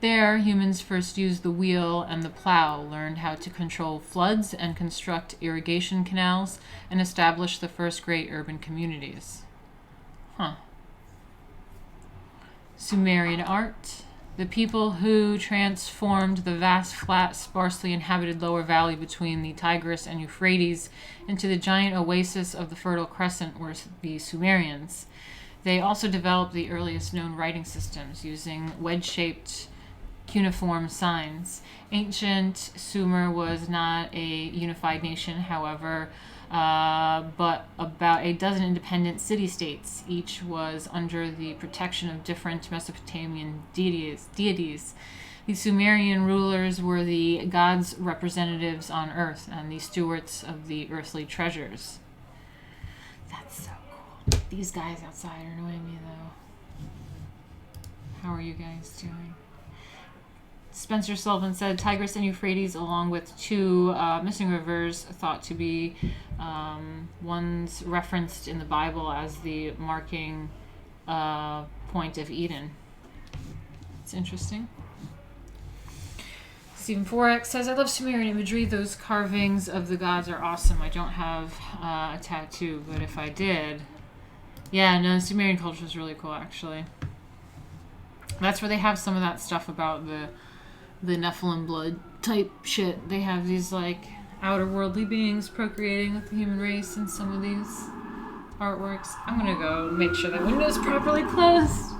There, humans first used the wheel and the plow, learned how to control floods and construct irrigation canals, and establish the first great urban communities. Huh. Sumerian art. The people who transformed the vast, flat, sparsely inhabited lower valley between the Tigris and Euphrates into the giant oasis of the Fertile Crescent were the Sumerians. They also developed the earliest known writing systems using wedge-shaped cuneiform signs. Ancient Sumer was not a unified nation, however, but about a dozen independent city-states. Each was under the protection of different Mesopotamian deities. The Sumerian rulers were the gods' representatives on Earth and the stewards of the earthly treasures. That's so cool. These guys outside are annoying me, though. How are you guys doing? Spencer Sullivan said Tigris and Euphrates, along with two missing rivers thought to be ones referenced in the Bible as the marking point of Eden. It's interesting. Stephen Forex says, I love Sumerian imagery. Those carvings of the gods are awesome. I don't have a tattoo, but if I did... Yeah, no, Sumerian culture is really cool, actually. That's where they have some of that stuff about the Nephilim blood type shit. They have these like outer worldly beings procreating with the human race in some of these artworks. I'm gonna go make sure that window's properly closed.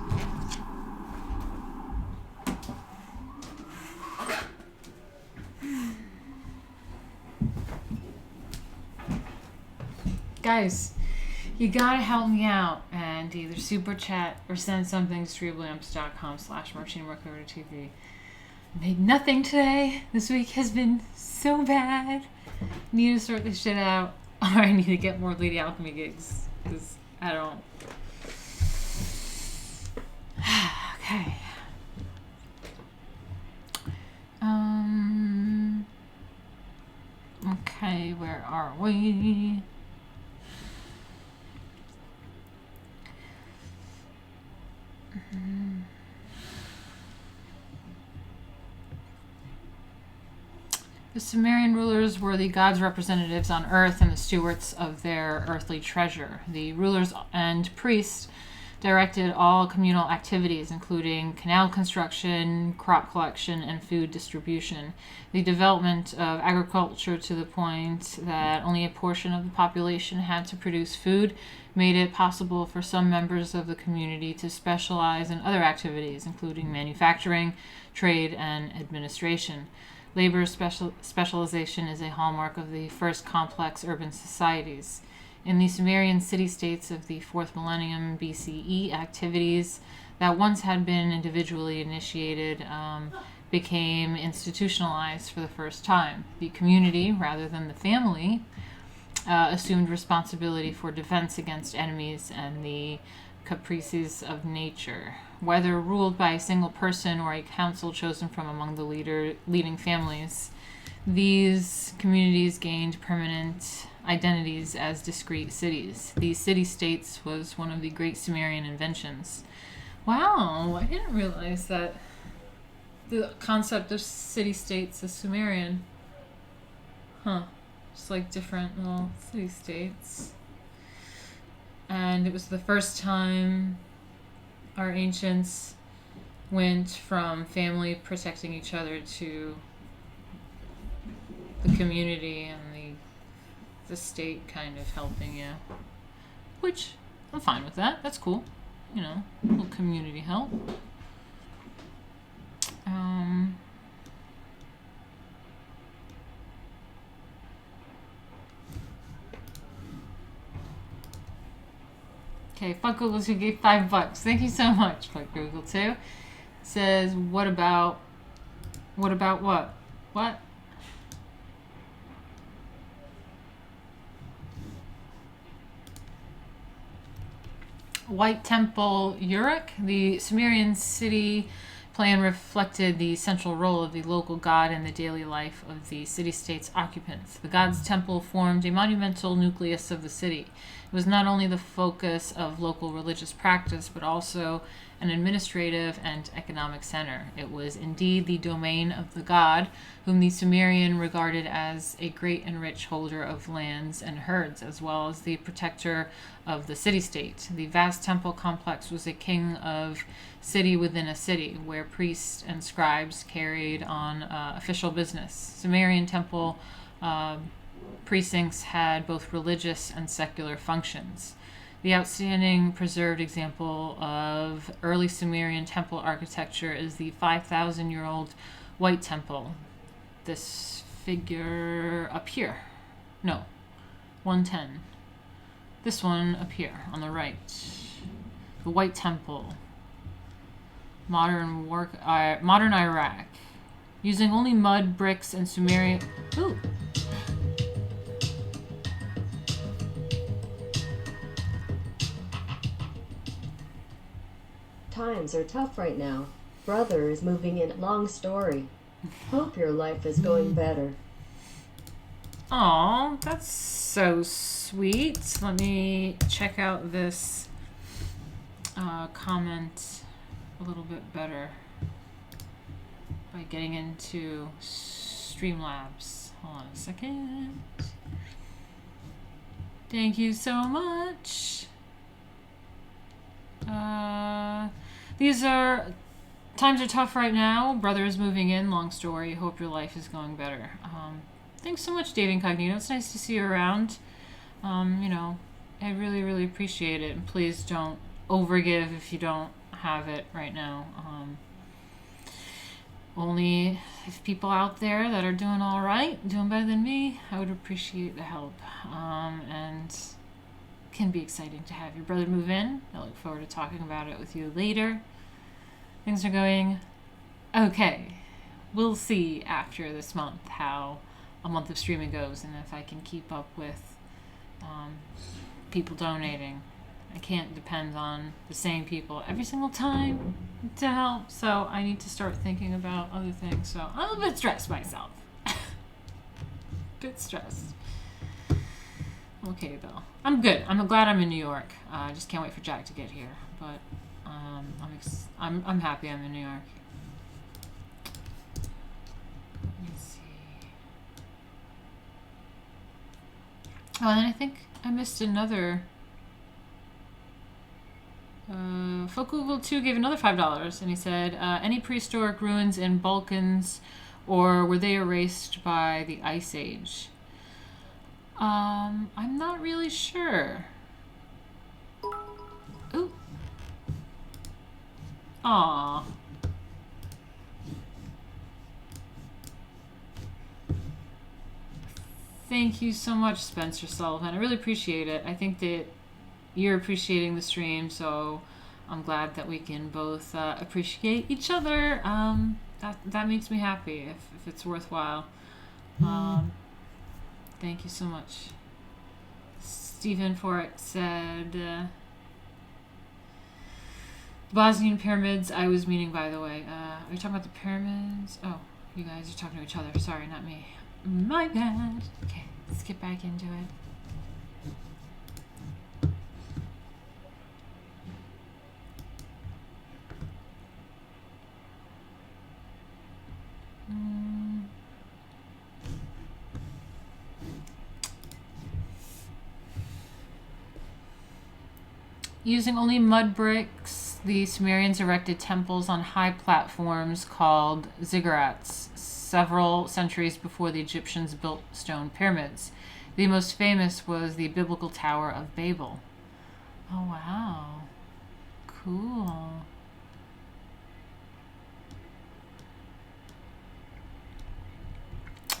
Guys, you gotta help me out and either super chat or send something to cerebralamps.com/Martina Markota TV. Made nothing today. This week has been so bad. Need to sort this shit out, or I need to get more Lady Alchemy gigs because I don't. Okay. Okay, where are we? The Sumerian rulers were the gods' representatives on earth and the stewards of their earthly treasure. The rulers and priests directed all communal activities, including canal construction, crop collection, and food distribution. The development of agriculture to the point that only a portion of the population had to produce food made it possible for some members of the community to specialize in other activities, including manufacturing, trade, and administration. Labor specialization is a hallmark of the first complex urban societies. In the Sumerian city-states of the 4th millennium BCE, activities that once had been individually initiated became institutionalized for the first time. The community, rather than the family, assumed responsibility for defense against enemies, and the caprices of nature. Whether ruled by a single person or a council chosen from among the leading families, these communities gained permanent identities as discrete cities. These city-states was one of the great Sumerian inventions. Wow, I didn't realize that the concept of city-states is Sumerian. Huh. Just like different little city-states. And it was the first time our ancients went from family protecting each other to the community and the state kind of helping you. Which, I'm fine with that. That's cool. You know, a little community help. Okay, fuck Google who gave $5. Thank you so much, fuck Google too. Says, what about what? What? White Temple Uruk. The Sumerian city plan reflected the central role of the local god in the daily life of the city-state's occupants. The god's temple formed a monumental nucleus of the city. It was not only the focus of local religious practice, but also an administrative and economic center. It was indeed the domain of the god, whom the Sumerian regarded as a great and rich holder of lands and herds, as well as the protector of the city-state. The vast temple complex was a king of city within a city, where priests and scribes carried on official business. Sumerian temple precincts had both religious and secular functions. The outstanding preserved example of early Sumerian temple architecture is the 5,000-year-old White Temple. This figure up here. No, 110. This one up here on the right. The White Temple. Modern Iraq. Using only mud, bricks, and Sumerian... Ooh! Times are tough right now. Brother is moving in. Long story. Hope your life is going better. Aw, that's so sweet. Let me check out this comment a little bit better by getting into Streamlabs. Hold on a second. Thank you so much. These are times are tough right now. Brother is moving in. Long story. Hope your life is going better. Thanks so much, Dave Incognito. It's nice to see you around. You know, I really, really appreciate it. And please don't overgive if you don't have it right now. Only if people out there that are doing all right, doing better than me, I would appreciate the help. And can be exciting to have your brother move in. I look forward to talking about it with you later. Things are going okay. We'll see after this month how a month of streaming goes and if I can keep up with people donating. I can't depend on the same people every single time to help, so I need to start thinking about other things. So I'm a bit stressed myself. Bit stressed. Okay, though. I'm good. I'm glad I'm in New York. I just can't wait for Jack to get here. But I'm happy I'm in New York. Let me see. Oh, and then I think I missed another. Folk Google 2 gave another $5, and he said, any prehistoric ruins in Balkans, or were they erased by the Ice Age? I'm not really sure. Ooh. Aww. Thank you so much, Spencer Sullivan. I really appreciate it. I think that you're appreciating the stream, so I'm glad that we can both appreciate each other. That makes me happy if it's worthwhile. Thank you so much. Stephen Forex said, Bosnian pyramids, I was meaning, by the way. Are you talking about the pyramids? Oh, you guys are talking to each other. Sorry, not me. My bad. Okay, let's get back into it. Using only mud bricks, the Sumerians erected temples on high platforms called ziggurats, several centuries before the Egyptians built stone pyramids. The most famous was the biblical Tower of Babel. Oh, wow. Cool.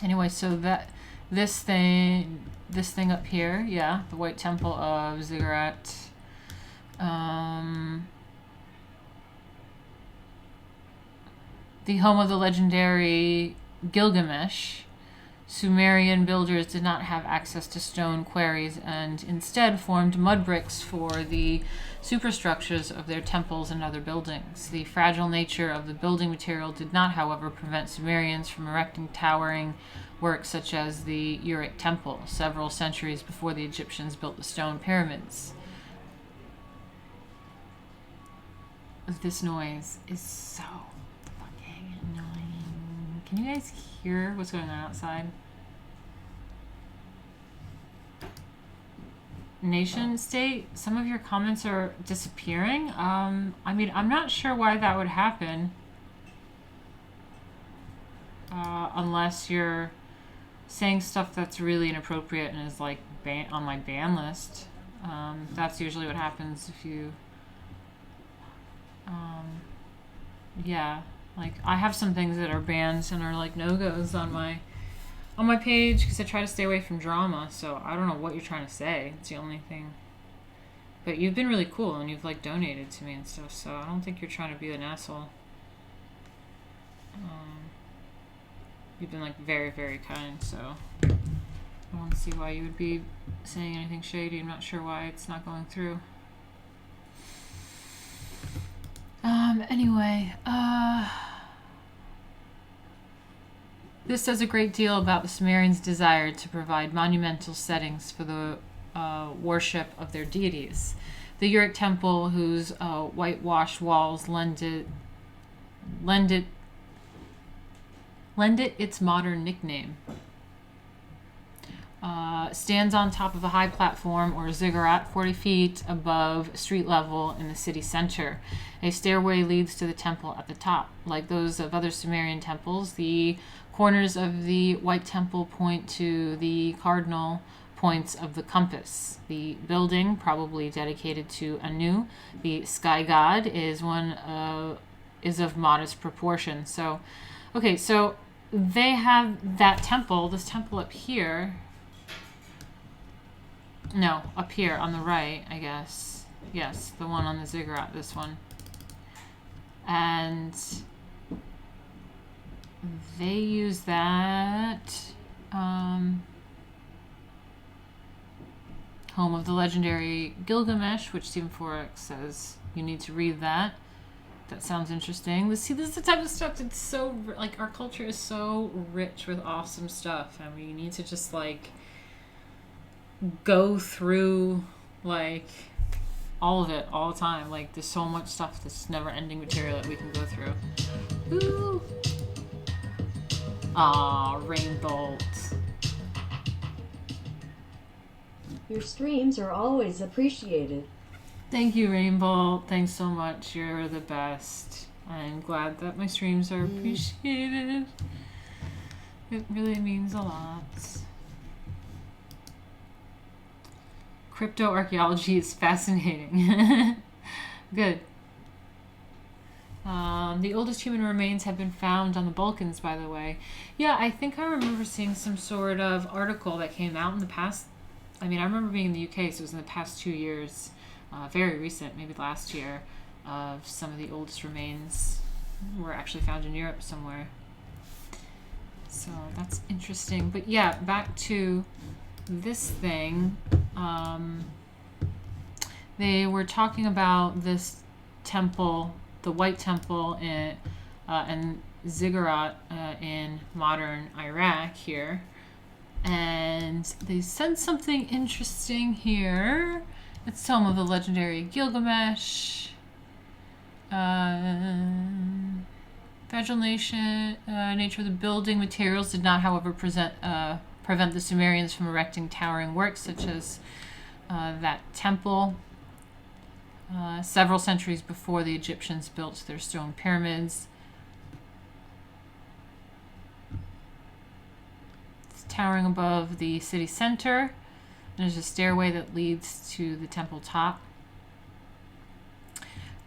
Anyway, so this thing up here, yeah, the White Temple of Ziggurat. The home of the legendary Gilgamesh. Sumerian builders did not have access to stone quarries and instead formed mud bricks for the superstructures of their temples and other buildings. The fragile nature of the building material did not, however, prevent Sumerians from erecting towering works such as the Uruk Temple, several centuries before the Egyptians built the stone pyramids. This noise is so fucking annoying. Can you guys hear what's going on outside? Nation state, some of your comments are disappearing. I mean, I'm not sure why that would happen. Unless you're saying stuff that's really inappropriate and is like on my ban list. That's usually what happens if you yeah, like I have some things that are banned and are like no-goes on my page because I try to stay away from drama, so I don't know what you're trying to say. It's the only thing. But you've been really cool and you've like donated to me and stuff, so I don't think you're trying to be an asshole. You've been like very, very kind, so I don't see why you would be saying anything shady. I'm not sure why it's not going through. Anyway, this says a great deal about the Sumerians' desire to provide monumental settings for the worship of their deities. The Uruk Temple, whose whitewashed walls lend it its modern nickname, stands on top of a high platform or ziggurat 40 feet above street level in the city center. A stairway leads to the temple at the top. Like those of other Sumerian temples, the corners of the White Temple point to the cardinal points of the compass. The building, probably dedicated to Anu, the sky god, is of modest proportion. So, okay, so they have that temple, this temple up here. No, up here on the right, I guess. Yes, the one on the ziggurat, this one. And they use that home of the legendary Gilgamesh, which Stephen Forex says you need to read that. That sounds interesting. See, this is the type of stuff that's so, like, our culture is so rich with awesome stuff, and we need to just, like, go through, like, all of it all the time. Like, there's so much stuff that's never-ending material that we can go through. Ooh. Aw, Rainbolt. Your streams are always appreciated. Thank you, Rainbolt. Thanks so much. You're the best. I'm glad that my streams are appreciated. It really means a lot. Cryptoarchaeology is fascinating. Good. The oldest human remains have been found on the Balkans, by the way. Yeah, I think I remember seeing some sort of article that came out in the past. I mean, I remember being in the UK, so it was in the past 2 years. Very recent, maybe last year, of some of the oldest remains were actually found in Europe somewhere. So that's interesting. But yeah, back to this thing. They were talking about this temple, the White Temple and ziggurat in modern Iraq here. And they said something interesting here. It's home of the legendary Gilgamesh. Fragile nature of the building materials did not, however, prevent the Sumerians from erecting towering works such as that temple. Several centuries before the Egyptians built their stone pyramids. It's towering above the city center. There's a stairway that leads to the temple top.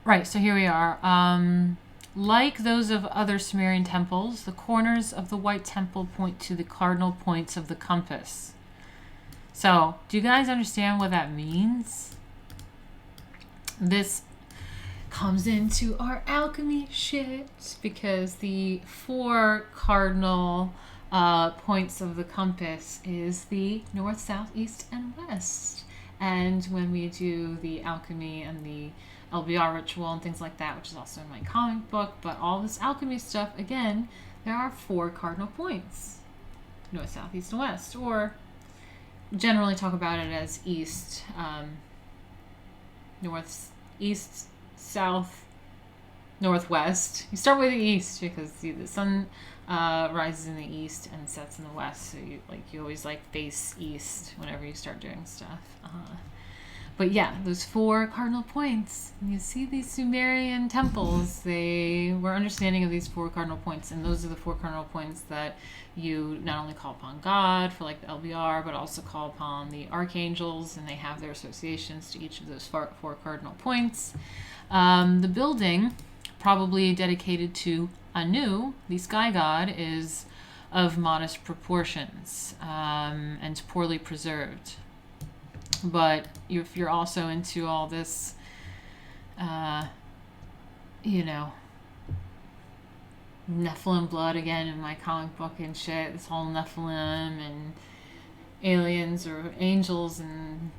Right, so here we are. Like those of other Sumerian temples, the corners of the White Temple point to the cardinal points of the compass. So, do you guys understand what that means? This comes into our alchemy shit because the 4 cardinal points of the compass is the north, south, east, and west. And when we do the alchemy and the LBR ritual and things like that, which is also in my comic book, but all this alchemy stuff, again, there are 4 cardinal points. North, south, east, and west. Or generally talk about it as east, north, east, south, northwest. You start with the east because the sun rises in the east and sets in the west, so you always face east whenever you start doing stuff. But yeah, those 4 cardinal points. And you see these Sumerian temples, they were understanding of these 4 cardinal points, and those are the 4 cardinal points that you not only call upon God for the LBR, but also call upon the archangels, and they have their associations to each of those 4 cardinal points. The building, probably dedicated to Anu, the sky god, is of modest proportions and poorly preserved. But if you're also into all this, Nephilim blood again in my comic book and shit, this whole Nephilim and aliens or angels and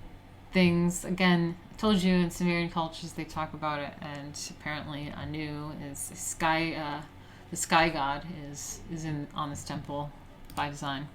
things, again, I told you in Sumerian cultures they talk about it, and apparently Anu is the sky god is on this temple by design.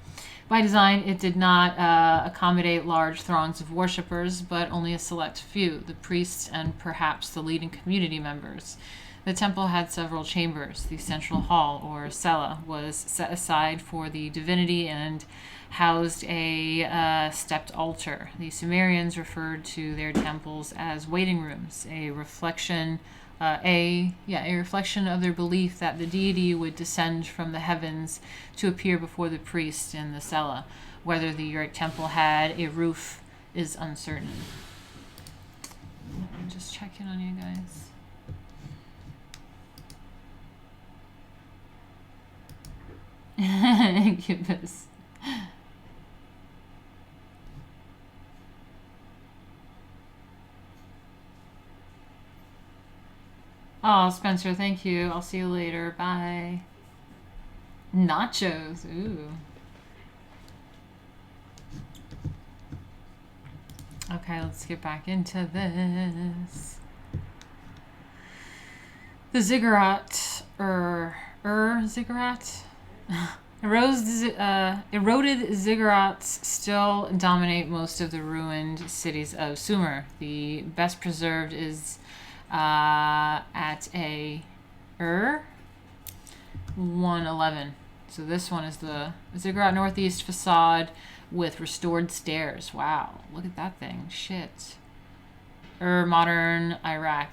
By design, it did not accommodate large throngs of worshippers, but only a select few, the priests and perhaps the leading community members. The temple had several chambers. The central hall, or cella, was set aside for the divinity and housed a stepped altar. The Sumerians referred to their temples as waiting rooms, a reflection of their belief that the deity would descend from the heavens to appear before the priest in the cella. Whether the Uric temple had a roof is uncertain. Let me just check in on you guys. Incubus. Oh, Spencer, thank you. I'll see you later. Bye. Nachos. Ooh. Okay, let's get back into this. The ziggurat, ziggurat? Eroded ziggurats still dominate most of the ruined cities of Sumer. The best preserved is at a 111. So this one is the ziggurat northeast facade with restored stairs. Wow, look at that thing. Shit. Modern Iraq,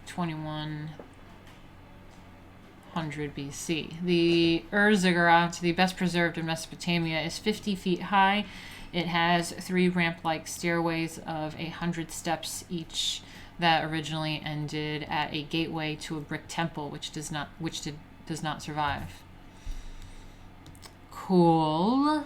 2100 BC. The ziggurat, the best preserved in Mesopotamia, is 50 feet high. It has 3 ramp-like stairways of 100 steps each that originally ended at a gateway to a brick temple, which does not survive. Cool.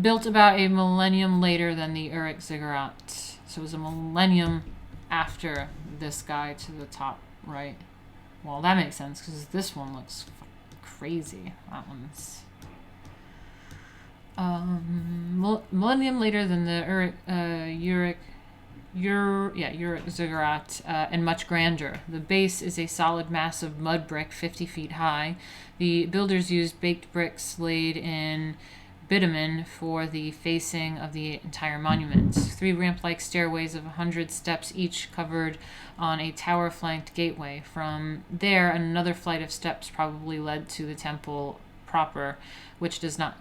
Built about a millennium later than the Uric ziggurat. So it was a millennium after this guy to the top right. Well, that makes sense because this one looks crazy. That one's millennium later than the Uric ziggurat, and much grander. The base is a solid mass of mud brick 50 feet high. The builders used baked bricks laid in bitumen for the facing of the entire monument. 3 ramp-like stairways of 100 steps each covered on a tower-flanked gateway. From there, another flight of steps probably led to the temple proper, which does not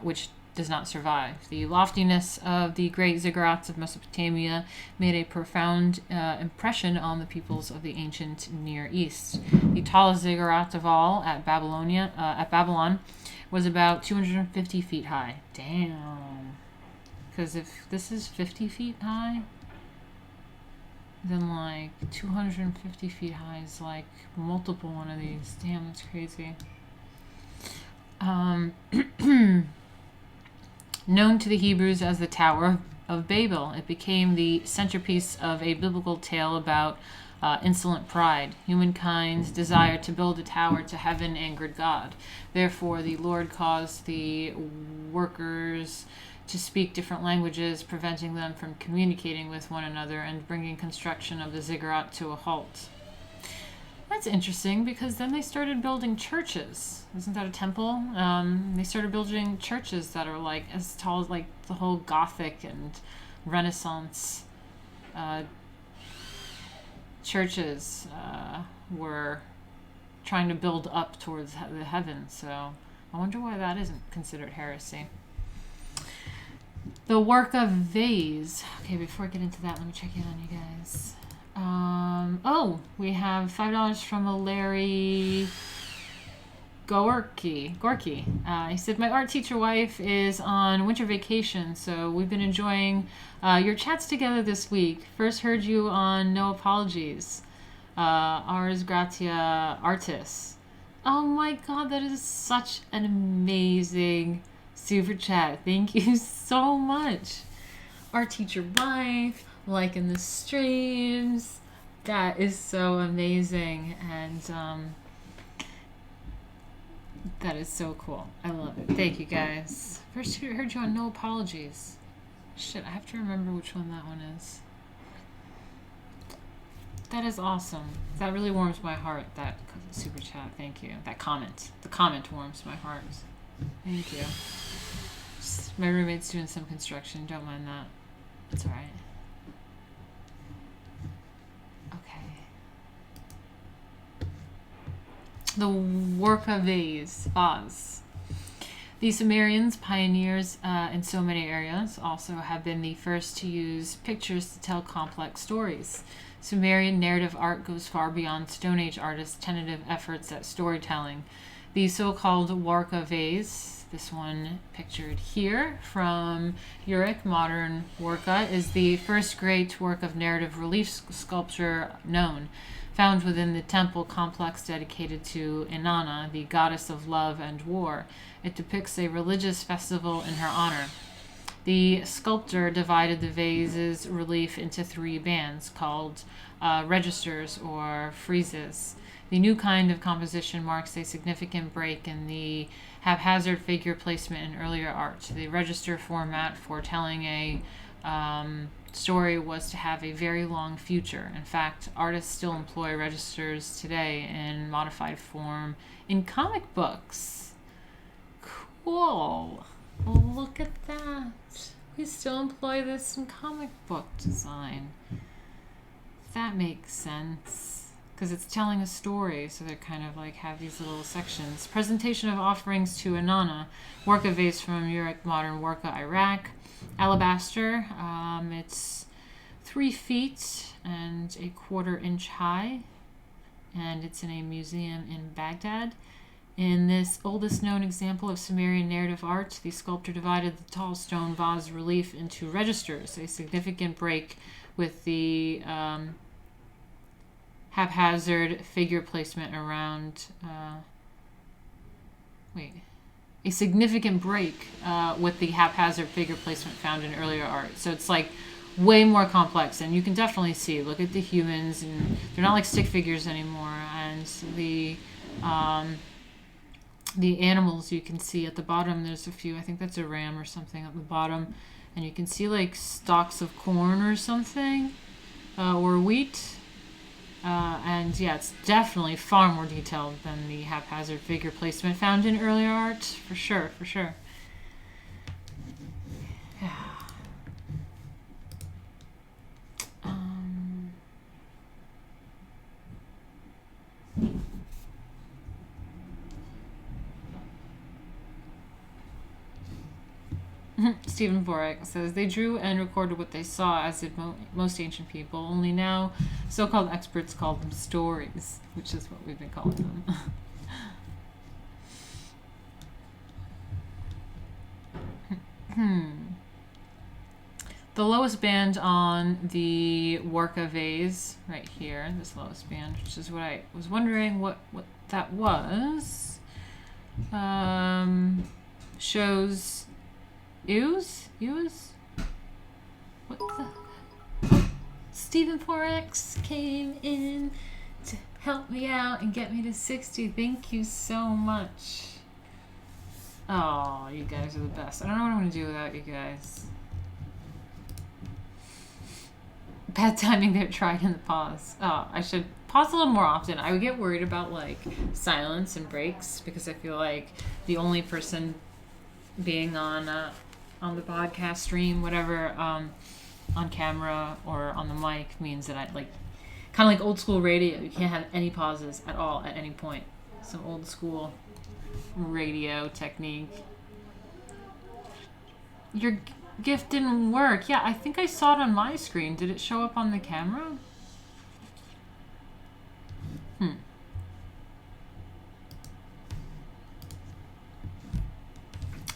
survive. The loftiness of the great ziggurats of Mesopotamia made a profound impression on the peoples of the ancient Near East. The tallest ziggurat of all at Babylon was about 250 feet high. Damn. Because if this is 50 feet high, then like 250 feet high is like multiple one of these. Damn, that's crazy. Known to the Hebrews as the Tower of Babel, it became the centerpiece of a biblical tale about insolent pride. Humankind's desire to build a tower to heaven angered God. Therefore, the Lord caused the workers to speak different languages, preventing them from communicating with one another and bringing construction of the ziggurat to a halt. That's interesting, because then they started building churches. Isn't that a temple? They started building churches that are like as tall as like the whole Gothic and Renaissance churches were trying to build up towards the heavens. So I wonder why that isn't considered heresy. The Warka Vase. Okay, before I get into that, let me check in on you guys. We have $5 from a Larry Gorky. He said, my art teacher wife is on winter vacation, so we've been enjoying your chats together this week. First heard you on No Apologies. Ars Gratia Artis. Oh my god, that is such an amazing super chat. Thank you so much. Art teacher wife, liking the streams. That is so amazing, and that is so cool. I love it. Thank you guys. First heard you on No Apologies. Shit, I have to remember which one that one is. That is awesome. That really warms my heart, that super chat. Thank you. That comment. The comment warms my heart. Thank you. Just, my roommate's doing some construction. Don't mind that. It's alright. The Warka Vase. The Sumerians, pioneers in so many areas, also have been the first to use pictures to tell complex stories. Sumerian narrative art goes far beyond Stone Age artists' tentative efforts at storytelling. The so-called Warka Vase, this one pictured here from Uruk, modern Warka, is the first great work of narrative relief sculpture known, found within the temple complex dedicated to Inanna, the goddess of love and war. It depicts a religious festival in her honor. The sculptor divided the vase's relief into 3 bands called registers or friezes. The new kind of composition marks a significant break in the haphazard figure placement in earlier art. The register format for telling a story was to have a very long future. In fact, artists still employ registers today in modified form in comic books. Cool. Look at that. We still employ this in comic book design. That makes sense. Because it's telling a story, so they kind of like have these little sections. Presentation of offerings to Inanna. Warka vase from Uruk, modern Warka, Iraq. Alabaster. It's 3 feet and 1/4 inch high, and it's in a museum in Baghdad. In this oldest known example of Sumerian narrative art, the sculptor divided the tall stone vase relief into registers, a significant break with the haphazard figure placement around a significant break with the haphazard figure placement found in earlier art. So it's like way more complex, and you can definitely see, look at the humans, and they're not like stick figures anymore, and the animals you can see at the bottom. There's a few, I think that's a ram or something at the bottom, and you can see like stalks of corn or something. or wheat. And yeah, it's definitely far more detailed than the haphazard figure placement found in earlier art, for sure, for sure. Yeah. Stephen Vorek says they drew and recorded what they saw, as did most ancient people. Only now, so-called experts call them stories, which is what we've been calling them. The lowest band on the Warka Vase, right here, this lowest band, which is what I was wondering what that was, shows Ews? What the? Stephen Forex came in to help me out and get me to 60. Thank you so much. Oh, you guys are the best. I don't know what I'm going to do without you guys. Bad timing there, tried in the pause. Oh, I should pause a little more often. I would get worried about like silence and breaks because I feel like the only person being on the podcast stream, whatever, on camera or on the mic means that I like kind of like old school radio. You can't have any pauses at all at any point. Some old school radio technique. Your gift didn't work. Yeah, I think I saw it on my screen. Did it show up on the camera?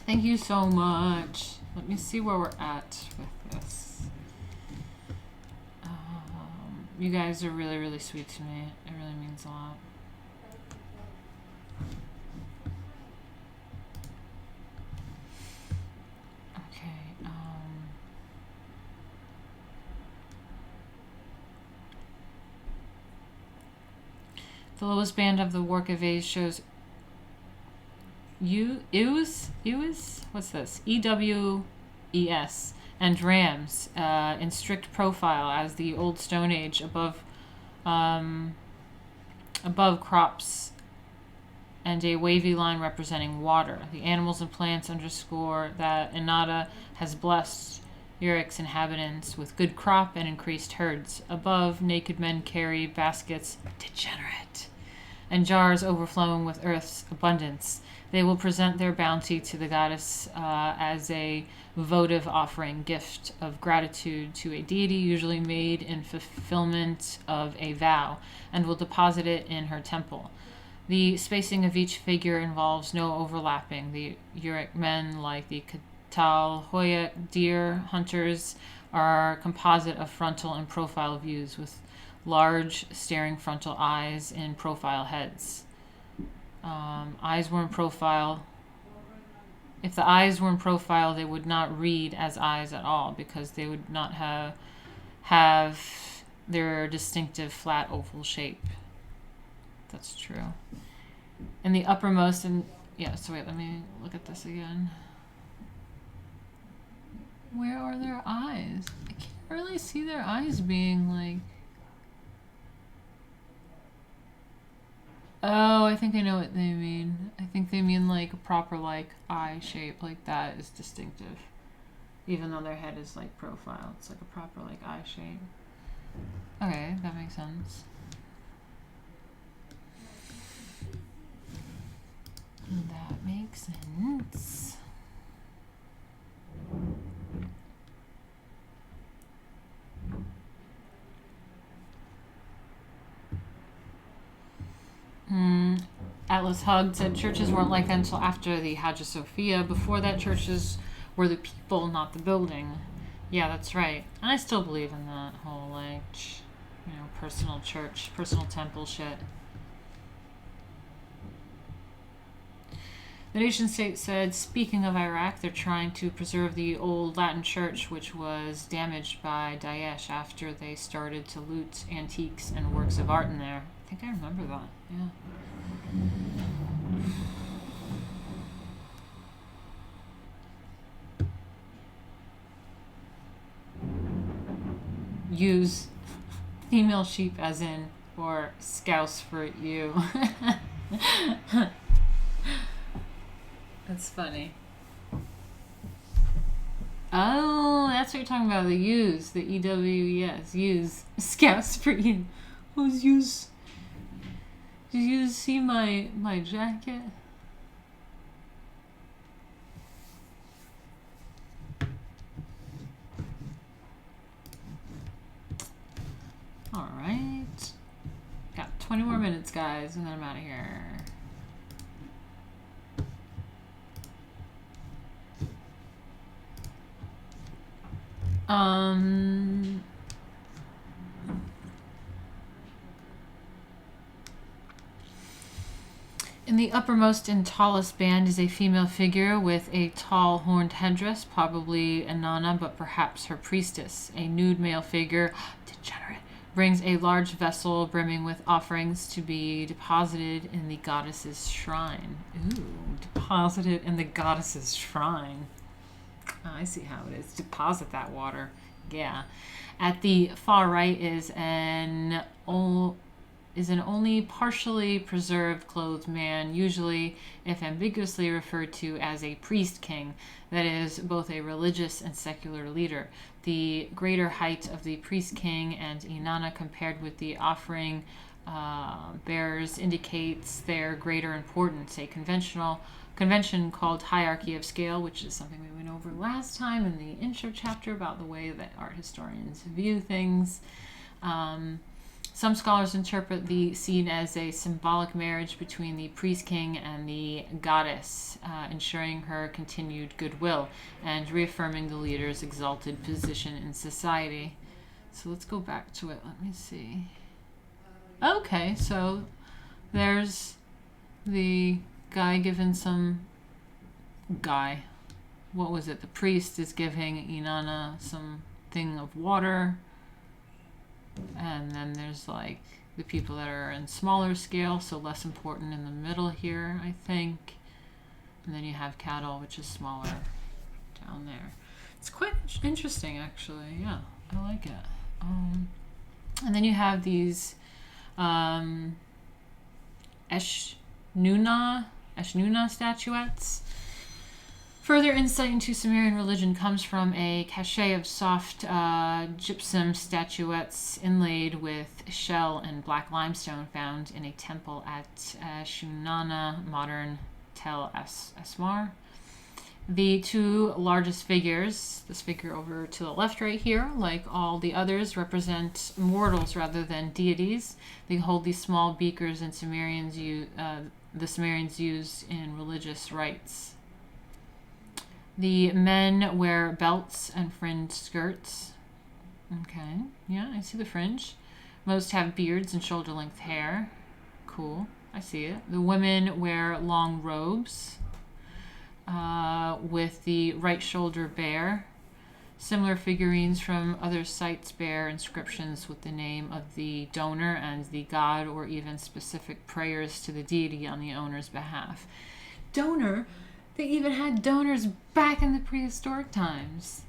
Thank you so much. Let me see where we're at with this. You guys are really, really sweet to me. It really means a lot. Okay. The lowest band of the Warka Vase shows Ews? What's this? EWES and rams in strict profile as the old Stone Age above crops and a wavy line representing water. The animals and plants underscore that Inada has blessed Urik's inhabitants with good crop and increased herds. Above, naked men carry baskets, degenerate, and jars overflowing with earth's abundance. They will present their bounty to the goddess as a votive offering, gift of gratitude to a deity, usually made in fulfillment of a vow, and will deposit it in her temple. The spacing of each figure involves no overlapping. The Uric men, like the Katal Hoya deer hunters, are composite of frontal and profile views with large staring frontal eyes in profile heads. Eyes were in profile. If the eyes were in profile, they would not read as eyes at all because they would not have their distinctive flat oval shape. That's true. And the uppermost, and yeah, so wait, let me look at this again. Where are their eyes? I can't really see their eyes being like... Oh, I think I know what they mean. I think they mean like a proper like eye shape, like that is distinctive. Even though their head is like profile, it's like a proper like eye shape. Okay, that makes sense. That makes sense. Atlas Hug said churches weren't like that until after the Hagia Sophia. Before that, churches were the people, not the building. Yeah, that's right. And I still believe in that whole, like, personal church, personal temple shit. The nation state said, speaking of Iraq, they're trying to preserve the old Latin church, which was damaged by Daesh after they started to loot antiques and works of art in there. I think I remember that, yeah. Use. Female sheep as in, or scouse for you. That's funny. Oh, that's what you're talking about. The use, the EWES, use, scouse for you. Who's use? Did you see my jacket? All right. Got 20 more minutes, guys, and then I'm out of here. In the uppermost and tallest band is a female figure with a tall horned headdress, probably Inanna, but perhaps her priestess. A nude male figure, degenerate, brings a large vessel brimming with offerings to be deposited in the goddess's shrine. Ooh, deposited in the goddess's shrine. Oh, I see how it is. Deposit that water. Yeah. At the far right is an only partially preserved clothed man, usually, if ambiguously referred to as a priest king, that is, both a religious and secular leader. The greater height of the priest king and Inanna compared with the offering bearers indicates their greater importance. A convention called hierarchy of scale, which is something we went over last time in the intro chapter about the way that art historians view things. Some scholars interpret the scene as a symbolic marriage between the priest king and the goddess, ensuring her continued goodwill and reaffirming the leader's exalted position in society. So let's go back to it. Let me see. Okay, so there's the guy giving some guy. What was it? The priest is giving Inanna some thing of water. And then there's like the people that are in smaller scale, so less important in the middle here, I think. And then you have cattle, which is smaller down there. It's quite interesting, actually. Yeah, I like it. And then you have these Eshnuna statuettes. Further insight into Sumerian religion comes from a cache of soft gypsum statuettes inlaid with shell and black limestone found in a temple at Shunana, modern Tel Asmar. The two largest figures, this figure over to the left right here, like all the others, represent mortals rather than deities. They hold these small beakers and the Sumerians use in religious rites. The men wear belts and fringed skirts. Okay, yeah, I see the fringe. Most have beards and shoulder-length hair. Cool, I see it. The women wear long robes with the right shoulder bare. Similar figurines from other sites bear inscriptions with the name of the donor and the god, or even specific prayers to the deity on the owner's behalf. Donor? They even had donors back in the prehistoric times.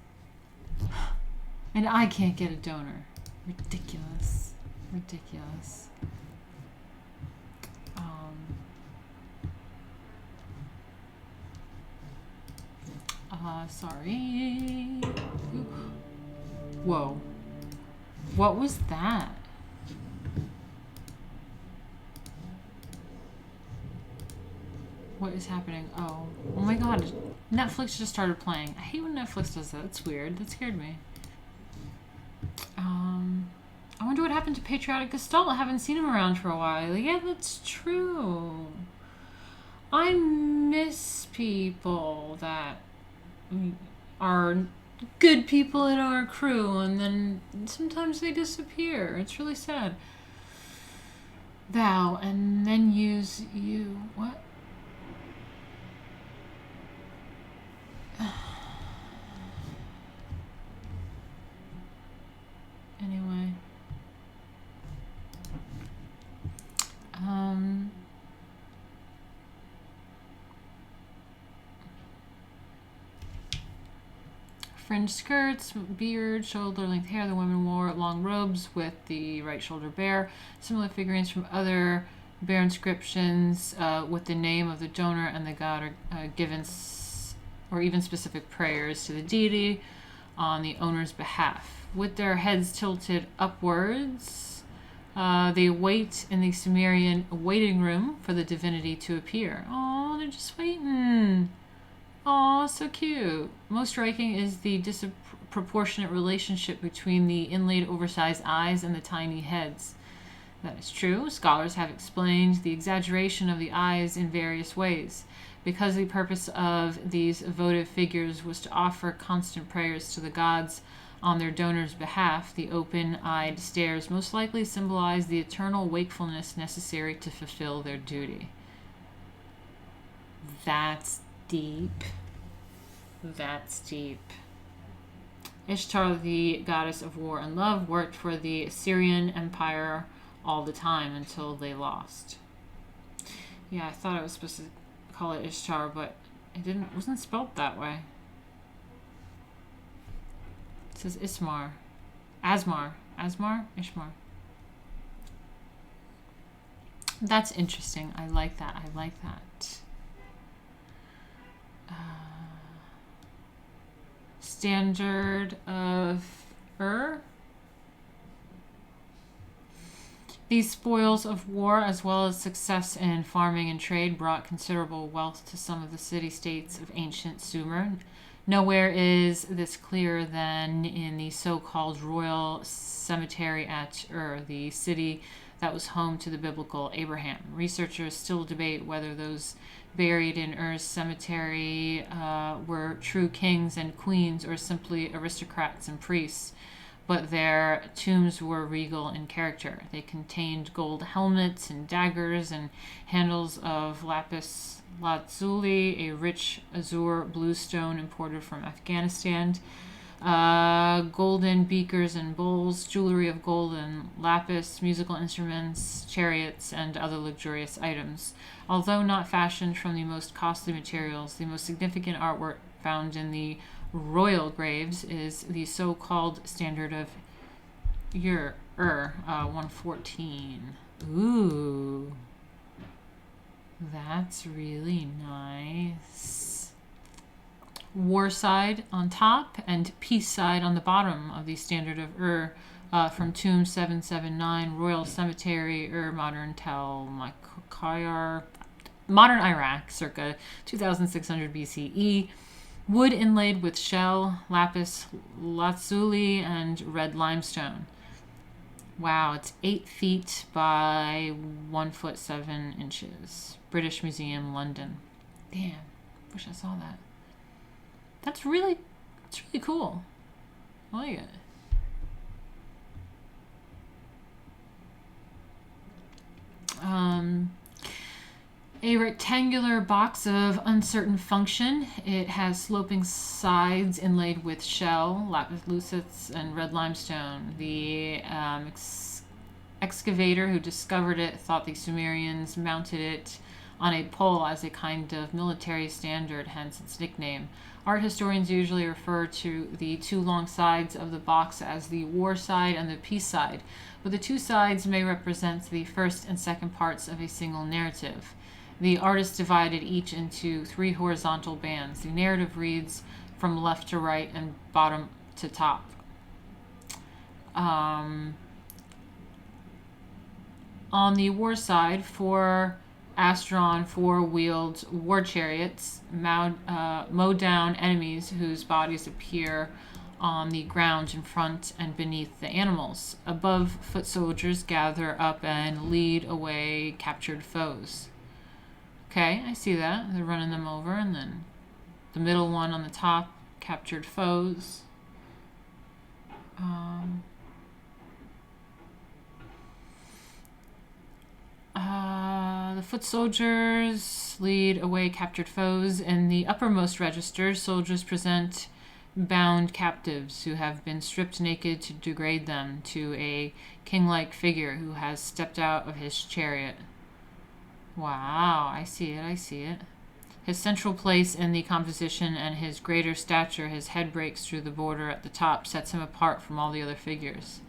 And I can't get a donor. Ridiculous. Ridiculous. Sorry. Whoa. What was that? What is happening? Oh my god. Netflix just started playing. I hate when Netflix does that. It's weird. That scared me. I wonder what happened to Patriotic Gestalt. I haven't seen him around for a while. Yeah, that's true. I miss people that are good people in our crew, and then sometimes they disappear. It's really sad. Thou, and then use you. What? Anyway. fringed skirts, beard, shoulder-length hair. The women wore long robes with the right shoulder bare. Similar figurines from other bare inscriptions with the name of the donor and the god are given, or even specific prayers to the deity on the owner's behalf. With their heads tilted upwards, they wait in the Sumerian waiting room for the divinity to appear. Oh, they're just waiting. Oh, so cute. Most striking is the disproportionate relationship between the inlaid oversized eyes and the tiny heads. That is true. Scholars have explained the exaggeration of the eyes in various ways. Because the purpose of these votive figures was to offer constant prayers to the gods on their donor's behalf, the open-eyed stares most likely symbolize the eternal wakefulness necessary to fulfill their duty. That's deep. That's deep. Ishtar, the goddess of war and love, worked for the Assyrian Empire all the time until they lost. Yeah, I thought I was supposed to call it Ishtar, but it wasn't spelled that way. It says Ismar. Ishmar. That's interesting. I like that. Standard of These spoils of war, as well as success in farming and trade, brought considerable wealth to some of the city-states of ancient Sumer. Nowhere is this clearer than in the so-called royal cemetery at Ur, the city that was home to the biblical Abraham. Researchers still debate whether those buried in Ur's cemetery were true kings and queens or simply aristocrats and priests, but their tombs were regal in character. They contained gold helmets and daggers and handles of lapis lazuli, a rich azure blue stone imported from Afghanistan, golden beakers and bowls, jewelry of gold and lapis, musical instruments, chariots, and other luxurious items. Although not fashioned from the most costly materials, the most significant artwork found in the royal graves is the so-called Standard of Ur, 114. Ooh, that's really nice. War side on top and peace side on the bottom of the Standard of Ur from Tomb 779, Royal Cemetery, Ur, modern Tel Makayar, modern Iraq, circa 2600 BCE. Wood inlaid with shell, lapis lazuli, and red limestone. Wow, it's 8 feet by 1 foot 7 inches. British Museum, London. Damn, wish I saw that. It's really cool. I like it. A rectangular box of uncertain function. It has sloping sides inlaid with shell, lapis lazuli, and red limestone. The excavator who discovered it thought the Sumerians mounted it on a pole as a kind of military standard, hence its nickname. Art historians usually refer to the two long sides of the box as the war side and the peace side, but the two sides may represent the first and second parts of a single narrative. The artist divided each into 3 horizontal bands. The narrative reads from left to right and bottom to top. On the war side, 4 Astron 4-wheeled war chariots mow down enemies whose bodies appear on the ground in front and beneath the animals. Above, foot soldiers gather up and lead away captured foes. Okay, I see that. They're running them over, and then the middle one on the top, captured foes. The foot soldiers lead away captured foes. In the uppermost register, soldiers present bound captives who have been stripped naked to degrade them to a king-like figure who has stepped out of his chariot. Wow, I see it. His central place in the composition and his greater stature, his head breaks through the border at the top, sets him apart from all the other figures.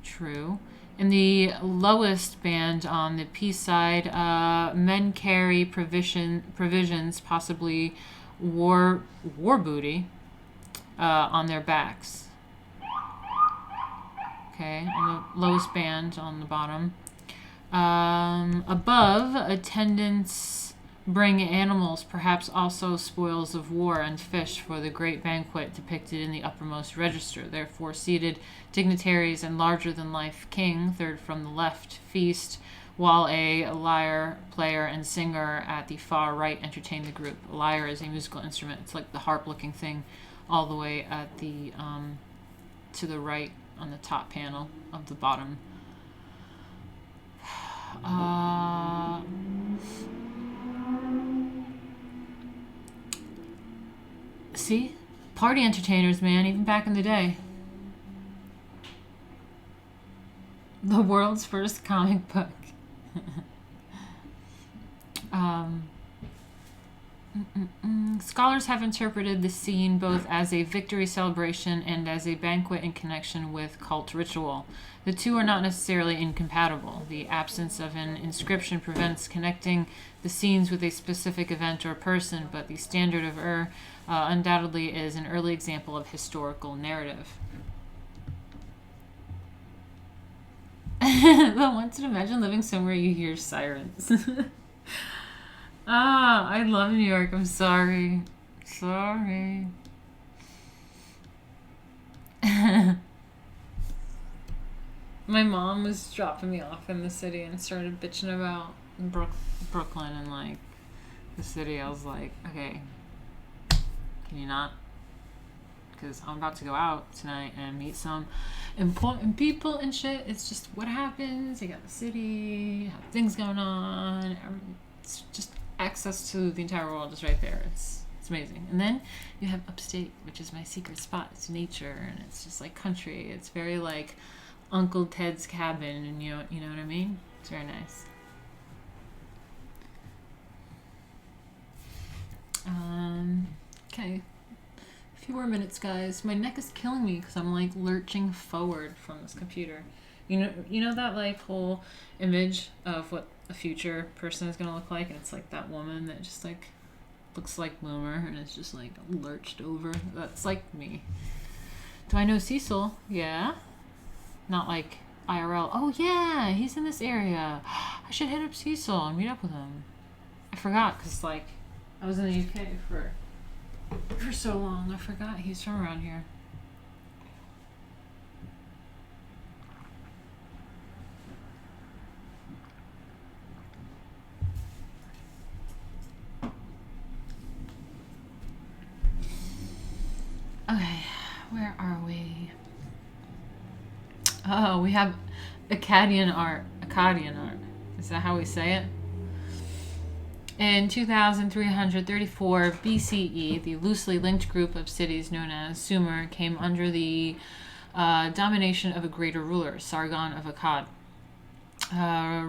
True. In the lowest band on the peace side, men carry provisions, possibly war booty, on their backs. Okay, on the lowest band on the bottom. Above, attendants bring animals, perhaps also spoils of war and fish for the great banquet depicted in the uppermost register. Therefore, seated dignitaries and larger-than-life king, third from the left, feast, while a lyre player and singer at the far right entertain the group. A lyre is a musical instrument. It's like the harp-looking thing all the way at the to the right on the top panel of the bottom. See? Party entertainers, man, even back in the day. The world's first comic book. Scholars have interpreted the scene both as a victory celebration and as a banquet in connection with cult ritual. The two are not necessarily incompatible. The absence of an inscription prevents connecting the scenes with a specific event or person, but the standard of undoubtedly is an early example of historical narrative. But once you imagine living somewhere you hear sirens. I love New York. I'm sorry. Sorry. My mom was dropping me off in the city and started bitching about Brooklyn and like the city. I was like, okay, can you not? Because I'm about to go out tonight and meet some important people and shit. It's just what happens. You got the city, have things going on. It's just access to the entire world is right there. It's amazing. And then you have upstate, which is my secret spot. It's nature and it's just like country. It's very like Uncle Ted's cabin, and you know what I mean? It's very nice. Okay. A few more minutes, guys. My neck is killing me because I'm like lurching forward from this computer. You know that like whole image of what a future person is gonna look like, and it's like that woman that just like looks like Boomer and it's just like lurched over. That's like me. Do I know Cecil? Yeah. Not like IRL. Oh yeah, he's in this area. I should hit up Cecil and meet up with him. I forgot because like I was in the UK for so long. I forgot he's from around here. Okay, where are we? Oh, we have Akkadian art. Is that how we say it? In 2334 BCE, the loosely linked group of cities known as Sumer came under the domination of a greater ruler, Sargon of Akkad.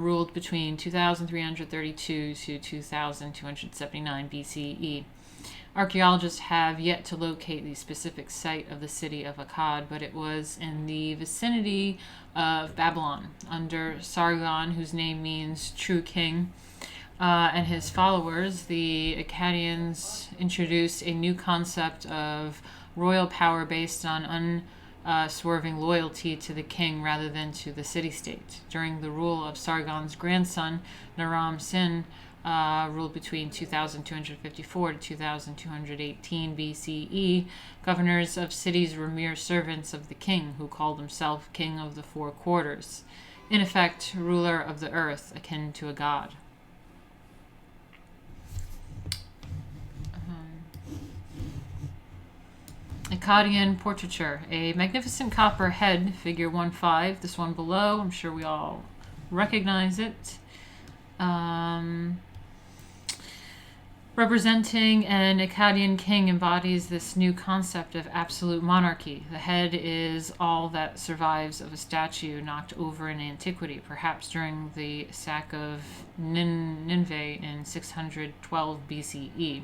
Ruled between 2332 to 2279 BCE. Archaeologists have yet to locate the specific site of the city of Akkad, but it was in the vicinity of Babylon under Sargon, whose name means true king, and his followers. The Akkadians introduced a new concept of royal power based on unswerving loyalty to the king rather than to the city-state. During the rule of Sargon's grandson, Naram Sin, ruled between 2254 to 2218 BCE, governors of cities were mere servants of the king, who called himself king of the four quarters, in effect, ruler of the earth, akin to a god. Akkadian portraiture, a magnificent copper head, figure 1-5, this one below, I'm sure we all recognize it. representing an Akkadian king embodies this new concept of absolute monarchy. The head is all that survives of a statue knocked over in antiquity, perhaps during the sack of Nineveh in 612 BCE.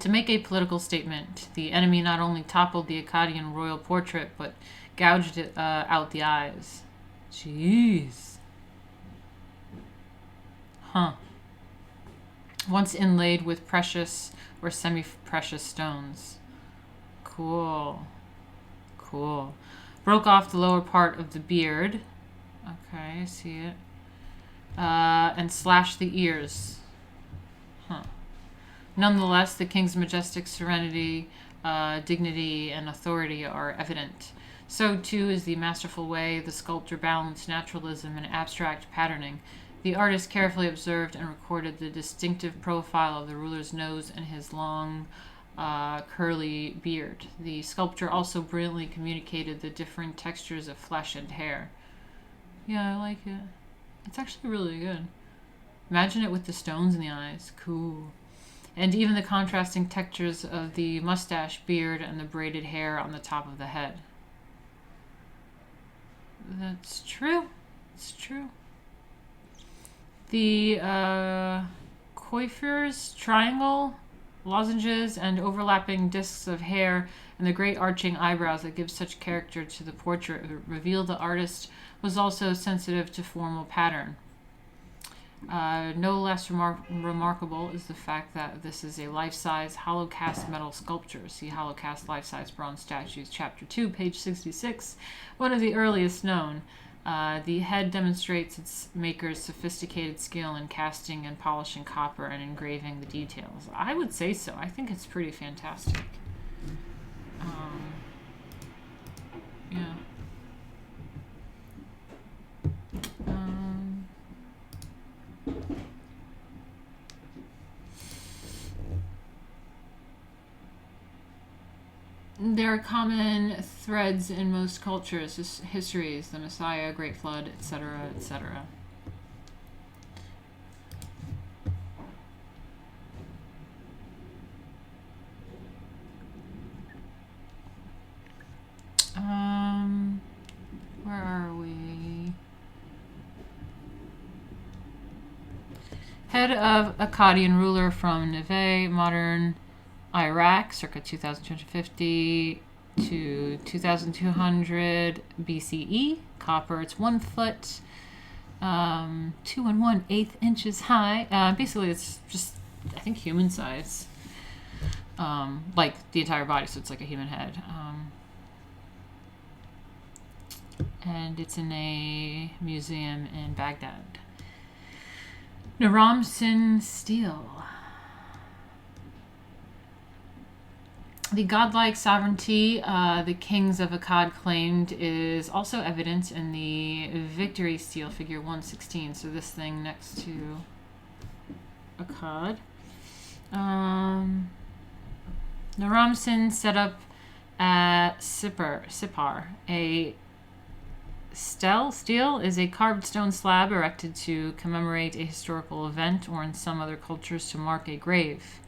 To make a political statement, the enemy not only toppled the Akkadian royal portrait, but gouged it, out the eyes. Jeez. Huh. Once inlaid with precious or semi-precious stones. Cool. Cool. Broke off the lower part of the beard. Okay, I see it. And slashed the ears. Huh. Nonetheless, the king's majestic serenity, dignity, and authority are evident. So, too, is the masterful way the sculptor balanced naturalism and abstract patterning. The artist carefully observed and recorded the distinctive profile of the ruler's nose and his long, curly beard. The sculptor also brilliantly communicated the different textures of flesh and hair. Yeah, I like it. It's actually really good. Imagine it with the stones in the eyes. Cool. And even the contrasting textures of the mustache, beard, and the braided hair on the top of the head. That's true. It's true. The coiffures, triangle, lozenges, and overlapping discs of hair, and the great arching eyebrows that give such character to the portrait reveal the artist was also sensitive to formal pattern. No less remarkable is the fact that this is a life-size hollow-cast metal sculpture. See hollow-cast life-size bronze statues, Chapter 2, page 66, one of the earliest known. The head demonstrates its maker's sophisticated skill in casting and polishing copper and engraving the details. I would say so. I think it's pretty fantastic. Yeah. There are common threads in most cultures, histories, the Messiah, Great Flood, etc., etc. Where are we? Head of Akkadian ruler from Nineveh, modern Iraq, circa 2250 to 2200 BCE. Copper, it's 1 foot, 2 1/8 inches high. Basically, it's just, I think, human size. Like the entire body, so it's like a human head. And it's in a museum in Baghdad. Naram-Sin steel. The godlike sovereignty the kings of Akkad claimed is also evident in the victory steel, figure 116. So this thing next to Akkad. Naram-Sin set up at Sipar. A stele is a carved stone slab erected to commemorate a historical event or in some other cultures to mark a grave.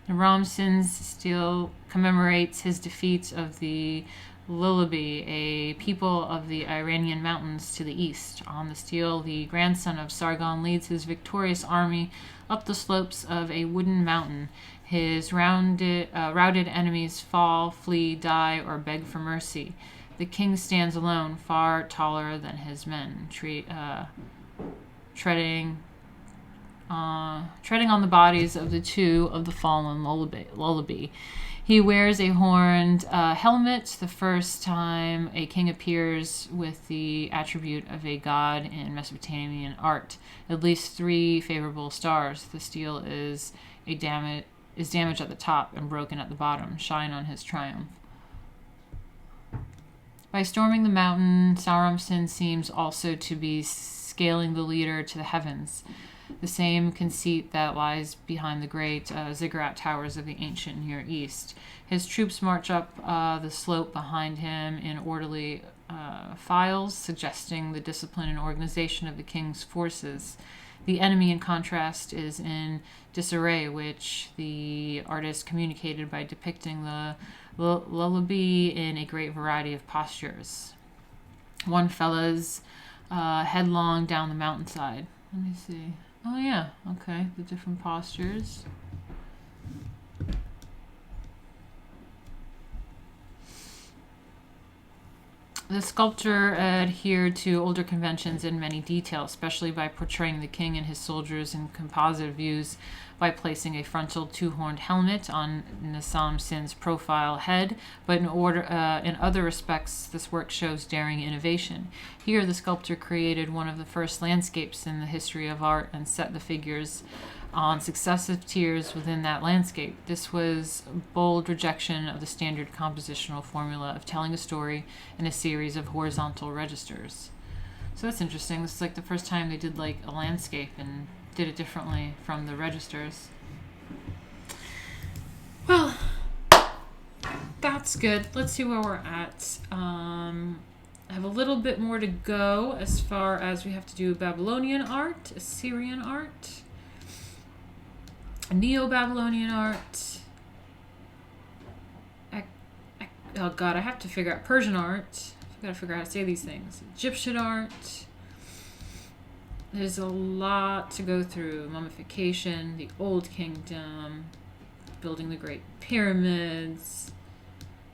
Naram-Sin's stele commemorates his defeat of the Lullaby, a people of the Iranian mountains to the east. On the stele, the grandson of Sargon leads his victorious army up the slopes of a wooden mountain. His routed enemies fall, flee, die, or beg for mercy. The king stands alone, far taller than his men, treading on the bodies of the two of the fallen lullaby. He wears a horned helmet, the first time a king appears with the attribute of a god in Mesopotamian art. At least 3 favorable stars. The stele is damaged at the top and broken at the bottom, shine on his triumph. By storming the mountain, Naram-Sin seems also to be scaling the leader to the heavens. The same conceit that lies behind the great ziggurat towers of the ancient Near East. His troops march up the slope behind him in orderly files suggesting the discipline and organization of the king's forces. The enemy, in contrast, is in disarray, which the artist communicated by depicting the lullaby in a great variety of postures. One fella's headlong down the mountainside. Let me see. Oh yeah, okay, the different postures. The sculpture adhered to older conventions in many details, especially by portraying the king and his soldiers in composite views by placing a frontal two-horned helmet on Nassam Sin's profile head, but in other respects, this work shows daring innovation. Here, the sculptor created one of the first landscapes in the history of art and set the figures on successive tiers within that landscape. This was a bold rejection of the standard compositional formula of telling a story in a series of horizontal registers. So that's interesting. This is like the first time they did like a landscape and did it differently from the registers. Well, that's good. Let's see where we're at. I have a little bit more to go as far as we have to do Babylonian art, Assyrian art, Neo-Babylonian art. Oh god, I have to figure out Persian art. I've got to figure out how to say these things. Egyptian art. There's a lot to go through. Mummification, the Old Kingdom, building the Great Pyramids.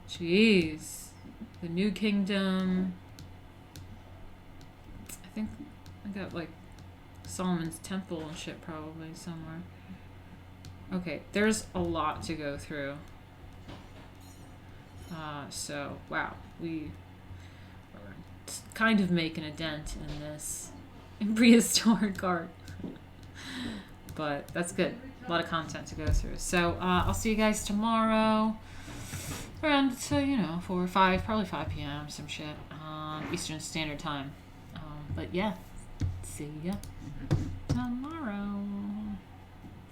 Jeez. The New Kingdom. I think I got like Solomon's Temple and shit probably somewhere. Okay, there's a lot to go through. So, wow, we are kind of making a dent in this in prehistoric art. But that's good. A lot of content to go through. So, I'll see you guys tomorrow around, 4 or 5, probably 5 p.m., some shit, Eastern Standard Time. But yeah, see ya tomorrow.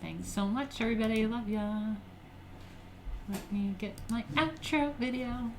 Thanks so much, everybody. Love ya. Let me get my outro video.